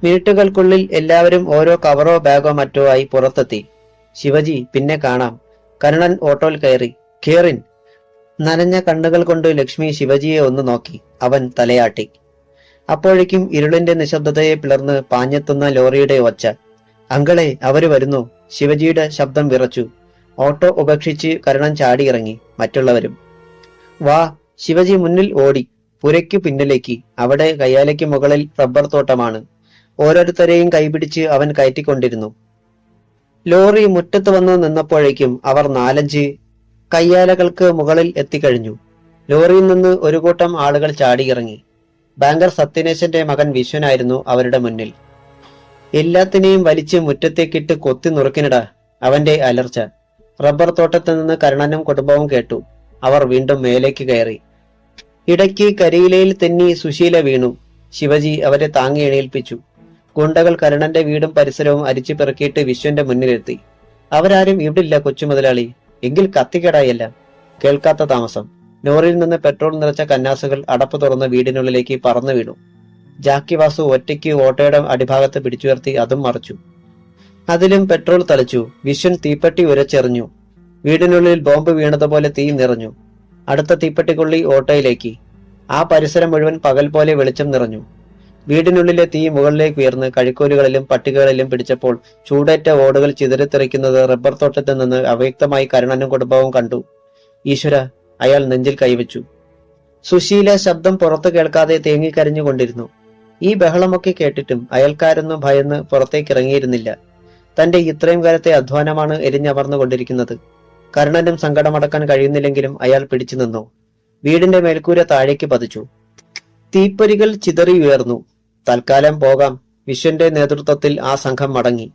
മിനിറ്റുകൾക്കുള്ളിൽ എല്ലാവരും ഓരോ കവറോ ബാഗോ മറ്റോ ആയി പുറത്തെത്തി. ശിവജി, പിന്നെ കാണാം. കരുണൻ ഓട്ടോയിൽ കയറി. കേറിൻ. നനഞ്ഞ കണ്ണുകൾ കൊണ്ട് ലക്ഷ്മി ശിവജിയെ ഒന്ന് നോക്കി. അവൻ തലയാട്ടി. അപ്പോഴേക്കും ഇരുളിന്റെ നിശബ്ദതയെ പിളർന്ന് പാഞ്ഞെത്തുന്ന ലോറിയുടെ ഒച്ച. അങ്കളെ, അവര് വരുന്നു. ശിവജിയുടെ ശബ്ദം വിറച്ചു. ഓട്ടോ ഉപേക്ഷിച്ച് കരുണൻ ചാടിയിറങ്ങി. മറ്റുള്ളവരും. വാ. ശിവജി മുന്നിൽ ഓടി. പുരയ്ക്കു പിന്നിലേക്ക്. അവിടെ കയ്യാലയ്ക്ക് മുകളിൽ റബ്ബർ തോട്ടമാണ്. ഓരോരുത്തരെയും കൈപിടിച്ച് അവൻ കയറ്റിക്കൊണ്ടിരുന്നു. ലോറി മുറ്റത്ത് വന്ന് നിന്നപ്പോഴേക്കും അവർ 4-5 കയ്യാലകൾക്ക് മുകളിൽ എത്തിക്കഴിഞ്ഞു. ലോറിയിൽ നിന്ന് ഒരു കൂട്ടം ആളുകൾ ചാടിയിറങ്ങി. ബാങ്കർ സത്യനേശന്റെ മകൻ വിശ്വനായിരുന്നു അവരുടെ മുന്നിൽ. എല്ലാത്തിനെയും വലിച്ച് മുറ്റത്തേക്കിട്ട് കൊത്തി നുറുക്കിനിടാ. അവന്റെ അലർച്ച റബ്ബർ തോട്ടത്തിൽ നിന്ന് കരുണനും കുടുംബവും കേട്ടു. അവർ വീണ്ടും മേലേക്ക് കയറി. ഇടയ്ക്ക് കരിയിലയിൽ തെന്നി സുശീല വീണു. ശിവജി അവരെ താങ്ങി എണീൽപ്പിച്ചു. ഗുണ്ടകൾ കരുണന്റെ വീടും പരിസരവും അരിച്ചു പെറുക്കിയിട്ട് വിശ്വന്റെ മുന്നിലെത്തി. അവരാരും ഇവിടില്ല കൊച്ചുമുതലാളി. എങ്കിൽ കത്തിക്കടായല്ല. കേൾക്കാത്ത താമസം. ലോറിയിൽ നിന്ന് പെട്രോൾ നിറച്ച കന്നാസുകൾ അടപ്പ് തുറന്ന് വീടിനുള്ളിലേക്ക് പറന്നു വീണു. ജാക്കി വാസു ഒറ്റയ്ക്ക് ഓട്ടോയുടെ അടിഭാഗത്ത് പിടിച്ചുയർത്തി അതും മറച്ചു. അതിലും പെട്രോൾ തളിച്ചു. വിശ്വൻ തീപ്പെട്ടി ഉരച്ചെറിഞ്ഞു. വീടിനുള്ളിൽ ബോംബ് വീണതുപോലെ തീ നിറഞ്ഞു. അടുത്ത തീപ്പെട്ടിക്കൊള്ളി ഓട്ടോയിലേക്ക്. ആ പരിസരം മുഴുവൻ പകൽ പോലെ വെളിച്ചം നിറഞ്ഞു. വീടിനുള്ളിലെ തീ മുകളിലേക്ക് ഉയർന്ന് കഴിക്കോലുകളിലും പട്ടികകളിലും പിടിച്ചപ്പോൾ ചൂടേറ്റ ഓടുകൾ ചിതറിത്തെറിക്കുന്നത് റബ്ബർ തോട്ടത്തിൽ നിന്ന് അവ്യക്തമായി കരുണനും കുടുംബവും കണ്ടു. ഈശ്വര, അയാൾ നെഞ്ചിൽ കൈവച്ചു. സുശീല ശബ്ദം പുറത്തു കേൾക്കാതെ തേങ്ങിക്കരഞ്ഞുകൊണ്ടിരുന്നു. ഈ ബഹളമൊക്കെ കേട്ടിട്ടും അയൽക്കാരൊന്നും ഭയന്ന് പുറത്തേക്കിറങ്ങിയിരുന്നില്ല. തന്റെ ഇത്രയും കാലത്തെ അധ്വാനമാണ് എരിഞ്ഞമർന്നുകൊണ്ടിരിക്കുന്നത്. കരുണനും സങ്കടമടക്കാൻ കഴിയുന്നില്ലെങ്കിലും അയാൾ പിടിച്ചു നിന്നു. വീടിന്റെ മേൽക്കൂര താഴേക്ക് പതിച്ചു. തീപ്പൊരികൾ ചിതറി ഉയർന്നു. തൽക്കാലം പോകാം. വിശ്വന്റെ നേതൃത്വത്തിൽ ആ സംഘം മടങ്ങി.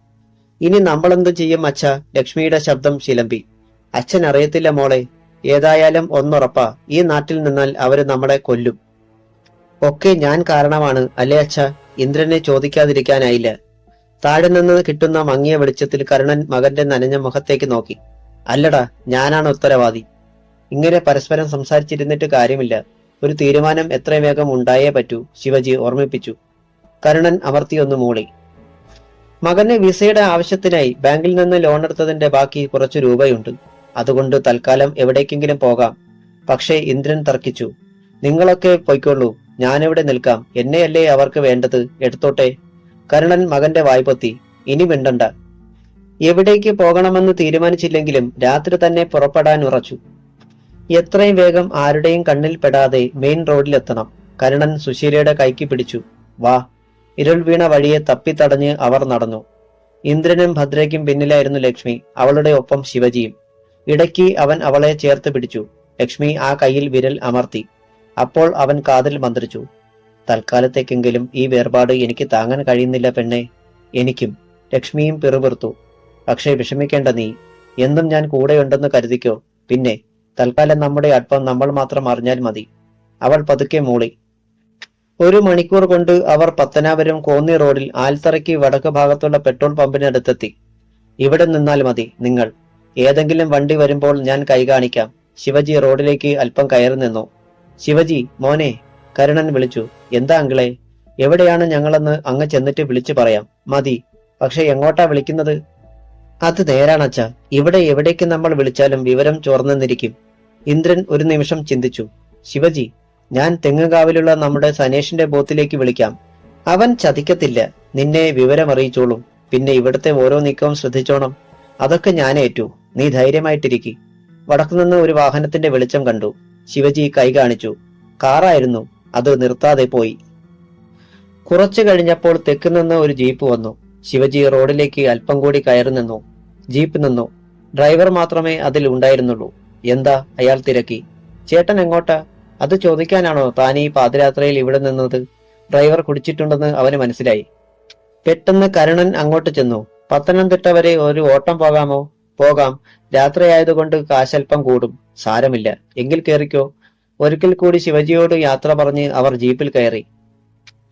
ഇനി നമ്മളെന്ത് ചെയ്യും അച്ഛ? ലക്ഷ്മിയുടെ ശബ്ദം ശിലമ്പി. അച്ഛൻ അറിയത്തില്ല മോളെ. ഏതായാലും ഒന്നുറപ്പാ, ഈ നാട്ടിൽ നിന്നാൽ അവര് നമ്മളെ കൊല്ലും. ഒക്കെ ഞാൻ കാരണമാണ് അല്ലേ അച്ഛ? ഇന്ദ്രനെ ചോദിക്കാതിരിക്കാനായില്ല. താഴെ നിന്ന് കിട്ടുന്ന മങ്ങിയ വെളിച്ചത്തിൽ കരുണൻ മകന്റെ നനഞ്ഞ മുഖത്തേക്ക് നോക്കി. അല്ലടാ, ഞാനാണ് ഉത്തരവാദി. ഇങ്ങനെ പരസ്പരം സംസാരിച്ചിരുന്നിട്ട് കാര്യമില്ല. ഒരു തീരുമാനം എത്രയും വേഗം ഉണ്ടായേ പറ്റൂ, ശിവജി ഓർമ്മിപ്പിച്ചു. കരുണൻ അമർത്തിയൊന്നു മൂളി. മകന് വിസയുടെ ആവശ്യത്തിനായി ബാങ്കിൽ നിന്ന് ലോൺ എടുത്തതിന്റെ ബാക്കി കുറച്ചു രൂപയുണ്ട്. അതുകൊണ്ട് തൽക്കാലം എവിടേക്കെങ്കിലും പോകാം. പക്ഷേ ഇന്ദ്രൻ തർക്കിച്ചു. നിങ്ങളൊക്കെ പൊയ്ക്കൊള്ളൂ, ഞാനിവിടെ നിൽക്കാം. എന്നെയല്ലേ അവർക്ക് വേണ്ടത്, എടുത്തോട്ടെ. കരുണൻ മകന്റെ വായ്പൊത്തി. ഇനി മിണ്ടണ്ട. എവിടേക്ക് പോകണമെന്ന് തീരുമാനിച്ചില്ലെങ്കിലും രാത്രി തന്നെ പുറപ്പെടാൻ ഉറച്ചു. എത്രയും വേഗം ആരുടെയും കണ്ണിൽ പെടാതെ മെയിൻ റോഡിലെത്തണം. കരുണൻ സുശീലയുടെ കൈക്ക് പിടിച്ചു. വാ. ഇരുൾ വീണ വഴിയെ തപ്പിത്തടഞ്ഞ് അവർ നടന്നു. ഇന്ദ്രനും ഭദ്രയ്ക്കും പിന്നിലായിരുന്നു ലക്ഷ്മി, അവളുടെ ഒപ്പം ശിവജിയും. ഇടയ്ക്ക് അവൻ അവളെ ചേർത്ത് പിടിച്ചു. ലക്ഷ്മി ആ കൈയിൽ വിരൽ അമർത്തി. അപ്പോൾ അവൻ കാതിൽ മന്ത്രിച്ചു. തൽക്കാലത്തേക്കെങ്കിലും ഈ വേർപാട് എനിക്ക് താങ്ങാൻ കഴിയുന്നില്ല പെണ്ണെ. എനിക്കും. ലക്ഷ്മിയും പിറുപിറുത്തു. പക്ഷേ വിഷമിക്കേണ്ട നീ. എന്നും ഞാൻ കൂടെയുണ്ടെന്ന് കരുതിക്കോ. പിന്നെ തൽക്കാലം നമ്മുടെ അടുപ്പം നമ്മൾ മാത്രം അറിഞ്ഞാൽ മതി. അവൾ പതുക്കെ മൂളി. 1 മണിക്കൂർ കൊണ്ട് അവർ പത്തനാപുരം കോന്നി റോഡിൽ ആൽത്തറയ്ക്ക് വടക്ക് ഭാഗത്തുള്ള പെട്രോൾ പമ്പിനടുത്തെത്തി. ഇവിടെ നിന്നാൽ മതി നിങ്ങൾ. ഏതെങ്കിലും വണ്ടി വരുമ്പോൾ ഞാൻ കൈ കാണിക്കാം. ശിവജി റോഡിലേക്ക് അല്പം കയറി നിന്നു. ശിവജി മോനെ, കരുണൻ വിളിച്ചു. എന്താ അങ്കിളെ? എവിടെയാണ് ഞങ്ങളെന്ന് അങ്ങ് ചെന്നിട്ട് വിളിച്ചു പറയാം. മതി. പക്ഷെ എങ്ങോട്ടാ വിളിക്കുന്നത്? അത് നേരാണച്ച. ഇവിടെ എവിടേക്ക് നമ്മൾ വിളിച്ചാലും വിവരം ചോർന്നെന്നിരിക്കും. ഇന്ദ്രൻ ഒരു നിമിഷം ചിന്തിച്ചു. ശിവജി, ഞാൻ തെങ്ങുകാവിലുള്ള നമ്മുടെ സനേഷിന്റെ ബൂത്തിലേക്ക് വിളിക്കാം. അവൻ ചതിക്കത്തില്ല. നിന്നെ വിവരമറിയിച്ചോളും. പിന്നെ ഇവിടുത്തെ ഓരോ നീക്കവും ശ്രദ്ധിച്ചോണം. അതൊക്കെ ഞാൻ ഏറ്റു. നീ ധൈര്യമായിട്ടിരിക്കും. വടക്കുനിന്ന് ഒരു വാഹനത്തിന്റെ വെളിച്ചം കണ്ടു. ശിവജി കൈ കാണിച്ചു. കാറായിരുന്നു. അത് നിർത്താതെ പോയി. കുറച്ചു കഴിഞ്ഞപ്പോൾ തെക്ക് നിന്ന് ഒരു ജീപ്പ് വന്നു. ശിവജി റോഡിലേക്ക് അല്പം കൂടി കയറി നിന്നു. ജീപ്പ് നിന്നു. ഡ്രൈവർ മാത്രമേ അതിൽ ഉണ്ടായിരുന്നുള്ളൂ. എന്താ? അയാൾ തിരക്കി. ചേട്ടൻ എങ്ങോട്ടാ? അത് ചോദിക്കാനാണോ താൻ ഈ പാതിരാത്രിയിൽ ഇവിടെ നിന്നത്? ഡ്രൈവർ കുടിച്ചിട്ടുണ്ടെന്ന് അവന് മനസ്സിലായി. പെട്ടെന്ന് കരുണൻ അങ്ങോട്ട് ചെന്നു. പത്തനംതിട്ട വരെ ഒരു ഓട്ടം പോകാമോ? പോകാം. രാത്രിയായതുകൊണ്ട് കാശൽപ്പം കൂടും. സാരമില്ല. എങ്കിൽ കേറിക്കോ. ഒരിക്കൽ കൂടി ശിവജിയോട് യാത്ര പറഞ്ഞ് അവർ ജീപ്പിൽ കയറി.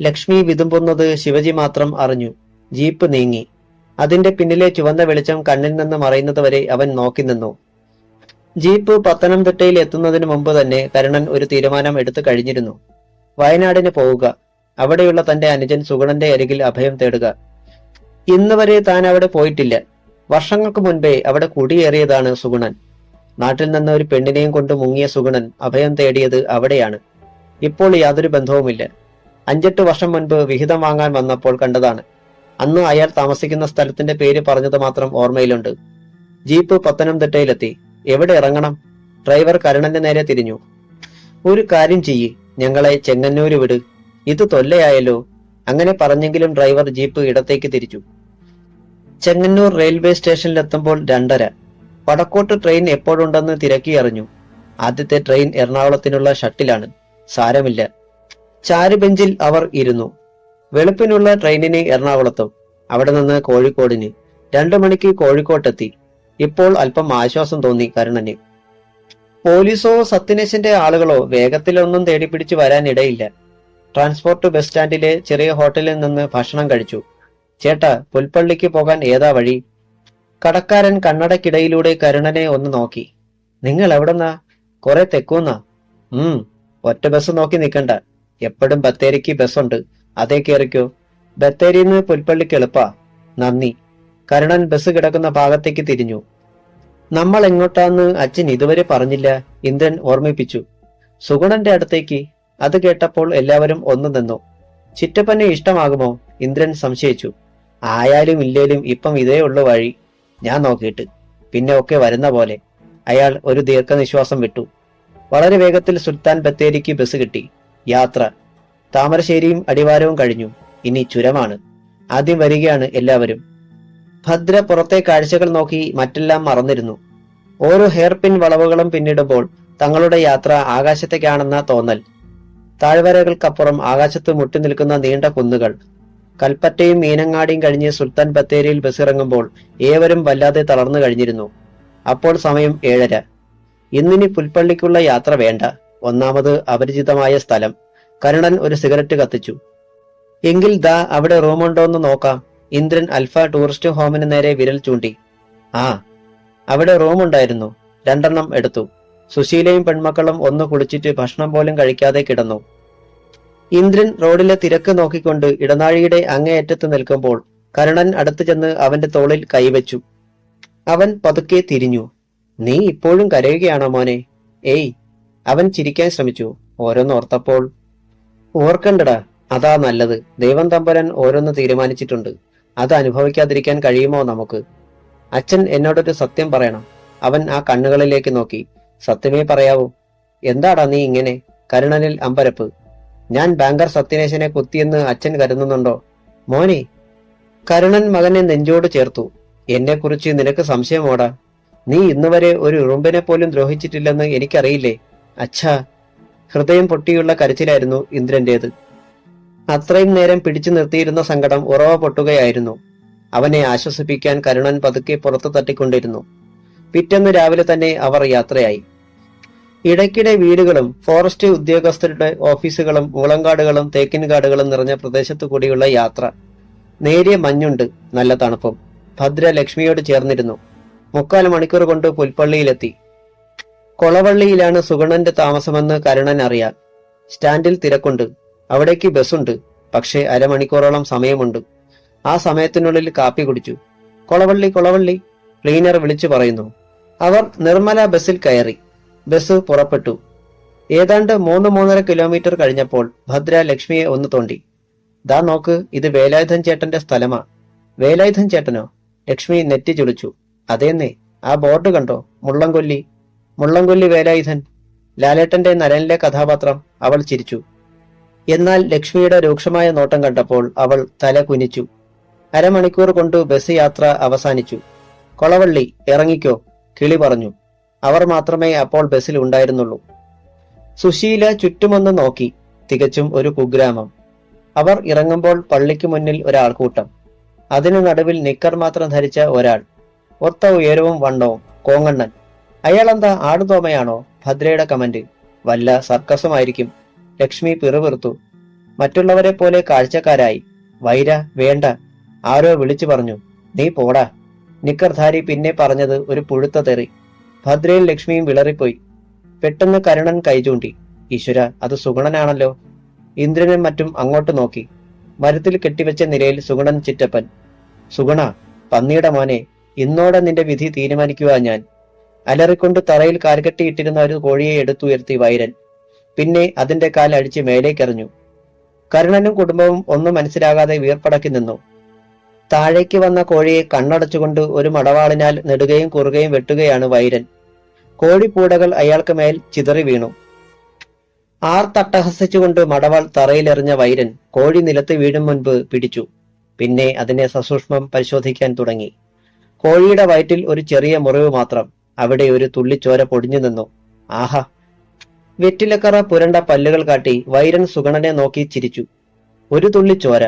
ലക്ഷ്മി വിതുമ്പുന്നത് ശിവജി മാത്രം അറിഞ്ഞു. ജീപ്പ് നീങ്ങി. അതിന്റെ പിന്നിലെ ചുവന്ന വെളിച്ചം കണ്ണിൽ നിന്ന് മറയുന്നതുവരെ അവൻ നോക്കി നിന്നു. ജീപ്പ് പത്തനംതിട്ടയിൽ എത്തുന്നതിന് മുമ്പ് തന്നെ കരുണൻ ഒരു തീരുമാനം എടുത്തു കഴിഞ്ഞിരുന്നു. വയനാടിന് പോവുക. അവിടെയുള്ള തന്റെ അനുജൻ സുഗുണന്റെ അരികിൽ അഭയം തേടുക. ഇന്ന് വരെ താൻ അവിടെ പോയിട്ടില്ല. വർഷങ്ങൾക്ക് മുൻപേ അവിടെ കുടിയേറിയതാണ് സുഗുണൻ. നാട്ടിൽ നിന്ന് ഒരു പെണ്ണിനെയും കൊണ്ട് മുങ്ങിയ സുഗുണൻ അഭയം തേടിയത് അവിടെയാണ്. ഇപ്പോൾ യാതൊരു ബന്ധവുമില്ല. 5-8 വർഷം മുൻപ് വിഹിതം വാങ്ങാൻ വന്നപ്പോൾ കണ്ടതാണ്. അന്ന് അയാൾ താമസിക്കുന്ന സ്ഥലത്തിന്റെ പേര് പറഞ്ഞത് മാത്രം ഓർമ്മയിലുണ്ട്. ജീപ്പ് പത്തനംതിട്ടയിലെത്തി. എവിടെ ഇറങ്ങണം? ഡ്രൈവർ കരുണന്റെ നേരെ തിരിഞ്ഞു. ഒരു കാര്യം ചെയ്യ്, ഞങ്ങളെ ചെങ്ങന്നൂര് വിട്. ഇത് തൊല്ലയായല്ലോ. അങ്ങനെ പറഞ്ഞെങ്കിലും ഡ്രൈവർ ജീപ്പ് ഇടത്തേക്ക് തിരിച്ചു. ചെങ്ങന്നൂർ റെയിൽവേ സ്റ്റേഷനിലെത്തുമ്പോൾ 2:30. വടക്കോട്ട് ട്രെയിൻ എപ്പോഴുണ്ടെന്ന് തിരക്കി അറിഞ്ഞു. ആദ്യത്തെ ട്രെയിൻ എറണാകുളത്തിനുള്ള ഷട്ടിലാണ്. സാരമില്ല. ചാരുബെഞ്ചിൽ അവർ ഇരുന്നു. വെളുപ്പിനുള്ള ട്രെയിനിന് എറണാകുളത്തും അവിടെ നിന്ന് കോഴിക്കോടിന്. 2 മണിക്ക് കോഴിക്കോട്ടെത്തി. ഇപ്പോൾ അല്പം ആശ്വാസം തോന്നി കരുണന്. പോലീസോ സത്യനേശന്റെ ആളുകളോ വേഗത്തിലൊന്നും തേടിപ്പിടിച്ചു വരാനിടയില്ല. ട്രാൻസ്പോർട്ട് ബസ് സ്റ്റാൻഡിലെ ചെറിയ ഹോട്ടലിൽ നിന്ന് ഭക്ഷണം കഴിച്ചു. ചേട്ടാ, പുൽപ്പള്ളിക്ക് പോകാൻ ഏതാ വഴി? കടക്കാരൻ കണ്ണടക്കിടയിലൂടെ കരുണനെ ഒന്ന് നോക്കി. നിങ്ങൾ എവിടെന്നാ? കുറെ തെക്കൂന്നാ. ഒറ്റ ബസ് നോക്കി നിൽക്കണ്ട. എപ്പോഴും ബത്തേരിക്ക് ബസ്സുണ്ട്. അതേ കയറിക്കോ. ബത്തേരിന്ന് പുൽപ്പള്ളിക്ക് എളുപ്പാ. നന്ദി. കരുണൻ ബസ് കിടക്കുന്ന ഭാഗത്തേക്ക് തിരിഞ്ഞു. നമ്മൾ എങ്ങോട്ടാന്ന് അച്ഛൻ ഇതുവരെ പറഞ്ഞില്ല, ഇന്ദ്രൻ ഓർമ്മിപ്പിച്ചു. സുഗുണന്റെ അടുത്തേക്ക്. അത് കേട്ടപ്പോൾ എല്ലാവരും ഒന്നു നിന്നു. ചിറ്റപ്പനെ ഇഷ്ടമാകുമോ? ഇന്ദ്രൻ സംശയിച്ചു. ആയാലും ഇല്ലേലും ഇപ്പം ഇതേ ഉള്ളു വഴി. ഞാൻ നോക്കിയിട്ട് പിന്നെ ഒക്കെ വരുന്ന പോലെ. അയാൾ ഒരു ദീർഘനിശ്വാസം വിട്ടു. വളരെ വേഗത്തിൽ സുൽത്താൻ ബത്തേരിക്ക് ബസ് കിട്ടി. യാത്ര. താമരശ്ശേരിയും അടിവാരവും കഴിഞ്ഞു. ഇനി ചുരമാണ്. ആദ്യം വരികയാണ് എല്ലാവരും. ഭദ്ര പുറത്തെ കാഴ്ചകൾ നോക്കി മറ്റെല്ലാം മറന്നിരുന്നു. ഓരോ ഹെയർപിൻ വളവുകളും പിന്നിടുമ്പോൾ തങ്ങളുടെ യാത്ര ആകാശത്തേക്കാണെന്ന തോന്നൽ. താഴ്വരകൾക്കപ്പുറം ആകാശത്ത് മുട്ടി നിൽക്കുന്ന നീണ്ട കുന്നുകൾ. കൽപ്പറ്റയും മീനങ്ങാടിയും കഴിഞ്ഞ് സുൽത്താൻ ബത്തേരിയിൽ ബസ്സിറങ്ങുമ്പോൾ ഏവരും വല്ലാതെ തളർന്നു കഴിഞ്ഞിരുന്നു. അപ്പോൾ സമയം 7:30. ഇന്നിനി പുൽപ്പള്ളിക്കുള്ള യാത്ര വേണ്ട. ഒന്നാമത് അപരിചിതമായ സ്ഥലം. കരുണൻ ഒരു സിഗരറ്റ് കത്തിച്ചു. എങ്കിൽ ദാ അവിടെ റൂമുണ്ടോന്ന് നോക്കാം. ഇന്ദ്രൻ അൽഫ ടൂറിസ്റ്റ് ഹോമിന് നേരെ വിരൽ ചൂണ്ടി. ആ, അവിടെ റൂമുണ്ടായിരുന്നു. 2 എടുത്തു. സുശീലയും പെൺമക്കളും ഒന്ന് കുളിച്ചിട്ട് ഭക്ഷണം പോലും കഴിക്കാതെ കിടന്നു. ഇന്ദ്രൻ റോഡിലെ തിരക്ക് നോക്കിക്കൊണ്ട് ഇടനാഴിയുടെ അങ്ങേയറ്റത്ത് നിൽക്കുമ്പോൾ കരുണൻ അടുത്തു ചെന്ന് അവന്റെ തോളിൽ കൈവച്ചു. അവൻ പതുക്കെ തിരിഞ്ഞു. നീ ഇപ്പോഴും കരയുകയാണോ മോനെ? ഏയ്. അവൻ ചിരിക്കാൻ ശ്രമിച്ചു. ഓരോന്നോർത്തപ്പോൾ. ഓർക്കണ്ടടാ, അതാ നല്ലത്. ദൈവം തമ്പുരാൻ ഓരോന്ന് തീരുമാനിച്ചിട്ടുണ്ട്. അത് അനുഭവിക്കാതിരിക്കാൻ കഴിയുമോ നമുക്ക്? അച്ഛൻ എന്നോടൊരു സത്യം പറയണം. അവൻ ആ കണ്ണുകളിലേക്ക് നോക്കി. സത്യമേ പറയാവൂ. എന്താടാ നീ ഇങ്ങനെ? കരുണനിൽ അമ്പരപ്പ്. ഞാൻ ബാങ്കർ സത്യനേശനെ കുത്തിയെന്ന് അച്ഛൻ കരുതുന്നുണ്ടോ? മോനെ. കരുണൻ മകനെ നെഞ്ചോട് ചേർത്തു. എന്നെക്കുറിച്ച് നിനക്ക് സംശയമോടാ? നീ ഇന്നുവരെ ഒരു ഉറുമ്പിനെ പോലും ദ്രോഹിച്ചിട്ടില്ലെന്ന് എനിക്കറിയില്ലേ? അച്ഛാ. ഹൃദയം പൊട്ടിയുള്ള കരച്ചിലായിരുന്നു ഇന്ദ്രന്റേത്. അത്രയും നേരം പിടിച്ചു നിർത്തിയിരുന്ന സങ്കടം ഉറവ പൊട്ടുകയായിരുന്നു. അവനെ ആശ്വസിപ്പിക്കാൻ കരുണൻ പതുക്കെ പുറത്തു തട്ടിക്കൊണ്ടിരുന്നു. പിറ്റേന്ന് രാവിലെ തന്നെ അവർ യാത്രയായി. ഇടയ്ക്കിടെ വീടുകളും ഫോറസ്റ്റ് ഉദ്യോഗസ്ഥരുടെ ഓഫീസുകളും മുളങ്കാടുകളും തേക്കിൻകാടുകളും നിറഞ്ഞ പ്രദേശത്തു കൂടിയുള്ള യാത്ര. നേരിയ മഞ്ഞുണ്ട്, നല്ല തണുപ്പും. ഭദ്ര ലക്ഷ്മിയോട് ചേർന്നിരുന്നു. 3/4 മണിക്കൂർ കൊണ്ട് പുൽപ്പള്ളിയിലെത്തി. കൊളവള്ളിയിലാണ് സുഗുണന്റെ താമസമെന്ന് കരുണൻ അറിയാം. സ്റ്റാൻഡിൽ തിരക്കുണ്ട്. അവിടേക്ക് ബസ്സുണ്ട്. പക്ഷേ അരമണിക്കൂറോളം സമയമുണ്ട്. ആ സമയത്തിനുള്ളിൽ കാപ്പി കുടിച്ചു. കൊളവള്ളി കൊളവള്ളി, ക്ലീനർ വിളിച്ചു പറയുന്നു. അവർ നിർമ്മല ബസ്സിൽ കയറി. ബസ് പുറപ്പെട്ടു. ഏതാണ്ട് 3-3.5 കിലോമീറ്റർ കഴിഞ്ഞപ്പോൾ ഭദ്ര ലക്ഷ്മിയെ ഒന്ന് തോണ്ടി. ദാ നോക്ക്, ഇത് വേലായുധൻ ചേട്ടന്റെ സ്ഥലമാ. വേലായുധൻ ചേട്ടനോ? ലക്ഷ്മി നെറ്റി ചുളിച്ചു. അതേന്നേ, ആ ബോർഡ് കണ്ടോ? മുള്ളംകൊല്ലി. മുള്ളംകൊല്ലി വേലായുധൻ, ലാലേട്ടന്റെ നരനിലെ കഥാപാത്രം. അവൾ ചിരിച്ചു. എന്നാൽ ലക്ഷ്മിയുടെ രൂക്ഷമായ നോട്ടം കണ്ടപ്പോൾ അവൾ തല കുനിച്ചു. അരമണിക്കൂർ കൊണ്ട് ബസ് യാത്ര അവസാനിച്ചു. കൊളവള്ളി, ഇറങ്ങിക്കോ, കിളി പറഞ്ഞു. അവർ മാത്രമേ അപ്പോൾ ബസ്സിൽ ഉണ്ടായിരുന്നുള്ളൂ. സുശീല ചുറ്റുമൊന്ന് നോക്കി. തികച്ചും ഒരു കുഗ്രാമം. അവർ ഇറങ്ങുമ്പോൾ പള്ളിക്ക് മുന്നിൽ ഒരാൾക്കൂട്ടം. അതിനു നടുവിൽ നിക്കർ മാത്രം ധരിച്ച ഒരാൾ. ഒത്ത ഉയരവും വണ്ണവും, കോങ്ങണ്ണൻ. അയാളെന്താ ആടുതോമയാണോ? ഭദ്രയുടെ കമന്റ്. വല്ല സർക്കസുമായിരിക്കും. ലക്ഷ്മി പിറുപിറുത്തു. മറ്റുള്ളവരെ പോലെ കാഴ്ചക്കാരായി. വൈര വേണ്ട, ആരോ വിളിച്ചു പറഞ്ഞു. നീ പോടാ. നിക്കർധാരി പിന്നെ പറഞ്ഞത് ഒരു പുഴുത്ത തെറി. ഭദ്രയും ലക്ഷ്മിയും വിളറിപ്പോയി. പെട്ടെന്ന് കരുണൻ കൈചൂണ്ടി. ഈശ്വര, അത് സുഗുണനാണല്ലോ. ഇന്ദ്രനും മറ്റും അങ്ങോട്ട് നോക്കി. മരത്തിൽ കെട്ടിവെച്ച നിലയിൽ സുഗുണൻ ചിറ്റപ്പൻ. സുഗുണ, പന്നിയുടെ മോനെ, ഇന്നോടെ നിന്റെ വിധി തീരുമാനിക്കുക ഞാൻ. അലറിക്കൊണ്ട് തറയിൽ കാൽകെട്ടിയിട്ടിരുന്ന ഒരു കോഴിയെ എടുത്തുയർത്തി വൈരൻ. പിന്നെ അതിന്റെ കാൽ അഴിച്ച് മേലേക്കെറിഞ്ഞു. കരുണനും കുടുംബവും ഒന്നും മനസ്സിലാകാതെ വീർപ്പടക്കി നിന്നു. താഴേക്ക് വന്ന കോഴിയെ കണ്ണടച്ചുകൊണ്ട് ഒരു മടവാളിനാൽ നെടുകയും കുറുകയും വെട്ടുകയാണ് വൈരൻ. കോഴിപ്പൂടകൾ അയാൾക്ക് മേൽ ചിതറി വീണു. ആർത്തട്ടഹസിച്ചുകൊണ്ട് മടവാൾ തറയിലെറിഞ്ഞ വൈരൻ കോഴി നിലത്ത് വീഴും മുൻപ് പിടിച്ചു. പിന്നെ അതിനെ സസൂക്ഷ്മം പരിശോധിക്കാൻ തുടങ്ങി. കോഴിയുടെ വയറ്റിൽ ഒരു ചെറിയ മുറിവ് മാത്രം. അവിടെ ഒരു തുള്ളിച്ചോര പൊടിഞ്ഞു നിന്നു. ആഹാ! വെറ്റിലക്കറ പുരണ്ട പല്ലുകൾ കാട്ടി വൈരൻ സുഗണനെ നോക്കി ചിരിച്ചു. ഒരു തുള്ളിച്ചോര.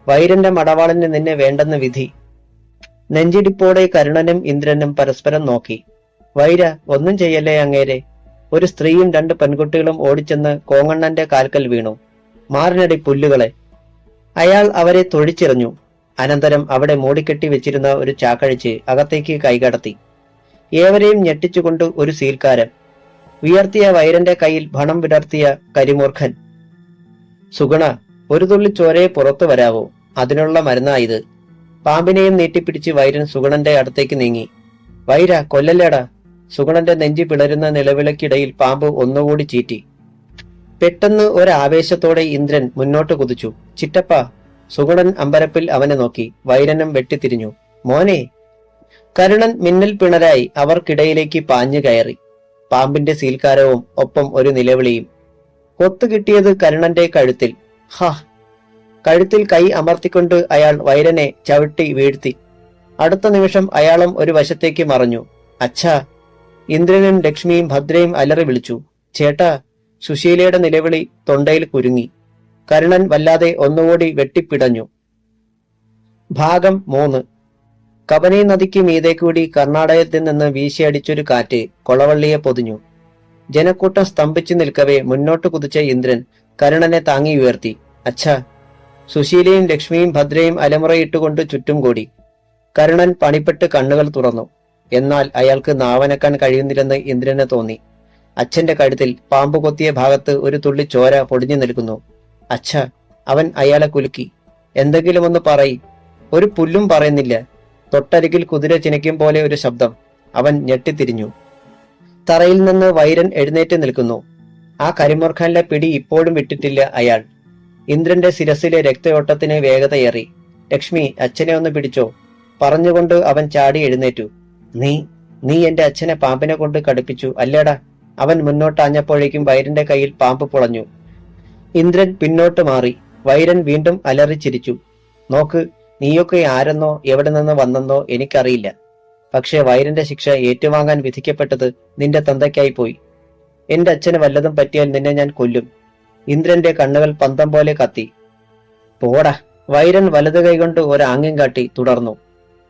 വൈരന്റെ മടവാളന് നിന്നെ വേണ്ടെന്ന് വിധി. നെഞ്ചിടിപ്പോടെ കരുണനും ഇന്ദ്രനും പരസ്പരം നോക്കി. വൈര, ഒന്നും ചെയ്യല്ലേ അങ്ങേരെ. ഒരു സ്ത്രീയും 2 പെൺകുട്ടികളും ഓടിച്ചെന്ന് കോങ്ങണ്ണന്റെ കാൽക്കൽ വീണു. മാറിനടി പുല്ലുകളെ. അയാൾ അവരെ തൊഴിച്ചെറിഞ്ഞു. അനന്തരം അവിടെ മൂടിക്കെട്ടി വെച്ചിരുന്ന ഒരു ചാക്കഴിച്ച് അകത്തേക്ക് കൈകടത്തി. ഏവരെയും ഞെട്ടിച്ചുകൊണ്ട് ഒരു സീൽക്കാരൻ. ഉയർത്തിയ വൈരന്റെ കയ്യിൽ ഭണം വിടർത്തിയ കരിമൂർഖൻ. സുഗുണ, ഒരു തുള്ളി ചോരയെ പുറത്തു വരാവോ? അതിനുള്ള മരുന്നായത്. പാമ്പിനെയും നീട്ടിപ്പിടിച്ച് വൈരൻ സുഗുണന്റെ അടുത്തേക്ക് നീങ്ങി. വൈര, കൊല്ലല്ലേടാ. സുഗുണന്റെ നെഞ്ചി പിളരുന്ന നിലവിളക്കിടയിൽ പാമ്പ് ഒന്നുകൂടി ചീറ്റി. പെട്ടെന്ന് ഒരാവേശത്തോടെ ഇന്ദ്രൻ മുന്നോട്ട് കുതിച്ചു. ചിറ്റപ്പ! സുഗുണൻ അമ്പരപ്പിൽ അവനെ നോക്കി. വൈരനും വെട്ടിത്തിരിഞ്ഞു. മോനെ! കരുണൻ മിന്നൽ പിണരായി അവർക്കിടയിലേക്ക് പാഞ്ഞു കയറി. പാമ്പിന്റെ സീൽക്കാരവും ഒപ്പം ഒരു നിലവിളിയും. കൊത്തുകിട്ടിയത് കരുണന്റെ കഴുത്തിൽ. ഹാ! കഴുത്തിൽ കൈ അമർത്തിക്കൊണ്ട് അയാൾ വൈരനെ ചവിട്ടി വീഴ്ത്തി. അടുത്ത നിമിഷം അയാളും ഒരു വശത്തേക്ക് മറഞ്ഞു. അച്ഛാ! ഇന്ദ്രനും ലക്ഷ്മിയും ഭദ്രയും അലറി വിളിച്ചു. ചേട്ടാ! സുശീലയുടെ നിലവിളി തൊണ്ടയിൽ കുരുങ്ങി. കരുണൻ വല്ലാതെ ഒന്നുകൂടി വെട്ടിപ്പിടഞ്ഞു. ഭാഗം 3. കബനി നദിക്ക് മീതെ കൂടി കർണാടകത്തിൽ നിന്ന് വീശിയടിച്ചൊരു കാറ്റ് കൊളവള്ളിയെ പൊതിഞ്ഞു. ജനക്കൂട്ടം സ്തംഭിച്ചു നിൽക്കവേ മുന്നോട്ട് കുതിച്ച ഇന്ദ്രൻ കരുണനെ താങ്ങി ഉയർത്തി. അച്ഛാ! സുശീലയും ലക്ഷ്മിയും ഭദ്രയും അലമുറയിട്ടുകൊണ്ട് ചുറ്റും കൂടി. കരുണൻ പണിപ്പെട്ട് കണ്ണുകൾ തുറന്നു. എന്നാൽ അയാൾക്ക് നാവനക്കാൻ കഴിയുന്നില്ലെന്ന് ഇന്ദ്രന് തോന്നി. അച്ഛന്റെ കഴുത്തിൽ പാമ്പ് കൊത്തിയ ഭാഗത്ത് ഒരു തുള്ളി ചോര പൊടിഞ്ഞു നിൽക്കുന്നു. അച്ഛ! അവൻ അയാളെ കുലുക്കി. എന്തെങ്കിലും ഒന്ന് പറയ്. ഒരു പുല്ലും പറയുന്നില്ല. തൊട്ടരികിൽ കുതിര ചിനയ്ക്കും പോലെ ഒരു ശബ്ദം. അവൻ ഞെട്ടിത്തിരിഞ്ഞു. തറയിൽ നിന്ന് വൈരൻ എഴുന്നേറ്റ് നിൽക്കുന്നു. ആ കരിമൂർഖനിലെ പിടി ഇപ്പോഴും വിട്ടിട്ടില്ല അയാൾ. ഇന്ദ്രന്റെ ശിരസിലെ രക്തയോട്ടത്തിന് വേഗതയേറി. ലക്ഷ്മി, അച്ഛനെ ഒന്ന് പിടിച്ചോ. പറഞ്ഞുകൊണ്ട് അവൻ ചാടി എഴുന്നേറ്റു. നീ എന്റെ അച്ഛനെ പാമ്പിനെ കൊണ്ട് കടുപ്പിച്ചു അല്ലേടാ. അവൻ മുന്നോട്ടാഞ്ഞപ്പോഴേക്കും വൈരന്റെ കയ്യിൽ പാമ്പ് പൊളഞ്ഞു. ഇന്ദ്രൻ പിന്നോട്ട് മാറി. വൈരൻ വീണ്ടും അലറിച്ചിരിച്ചു. നോക്ക്, നീയൊക്കെ ആരെന്നോ എവിടെ നിന്ന് വന്നെന്നോ എനിക്കറിയില്ല. പക്ഷേ വൈരന്റെ ശിക്ഷ ഏറ്റുവാങ്ങാൻ വിധിക്കപ്പെട്ടത് നിന്റെ തന്തയ്ക്കായി പോയി. എന്റെ അച്ഛന് വല്ലതും പറ്റിയാൽ നിന്നെ ഞാൻ കൊല്ലും. ഇന്ദ്രന്റെ കണ്ണുകൾ പന്തം പോലെ കത്തി. പോടാ. വൈരൻ വലതു കൈകൊണ്ട് ഒരാംഗ്യം കാട്ടി തുടർന്നു.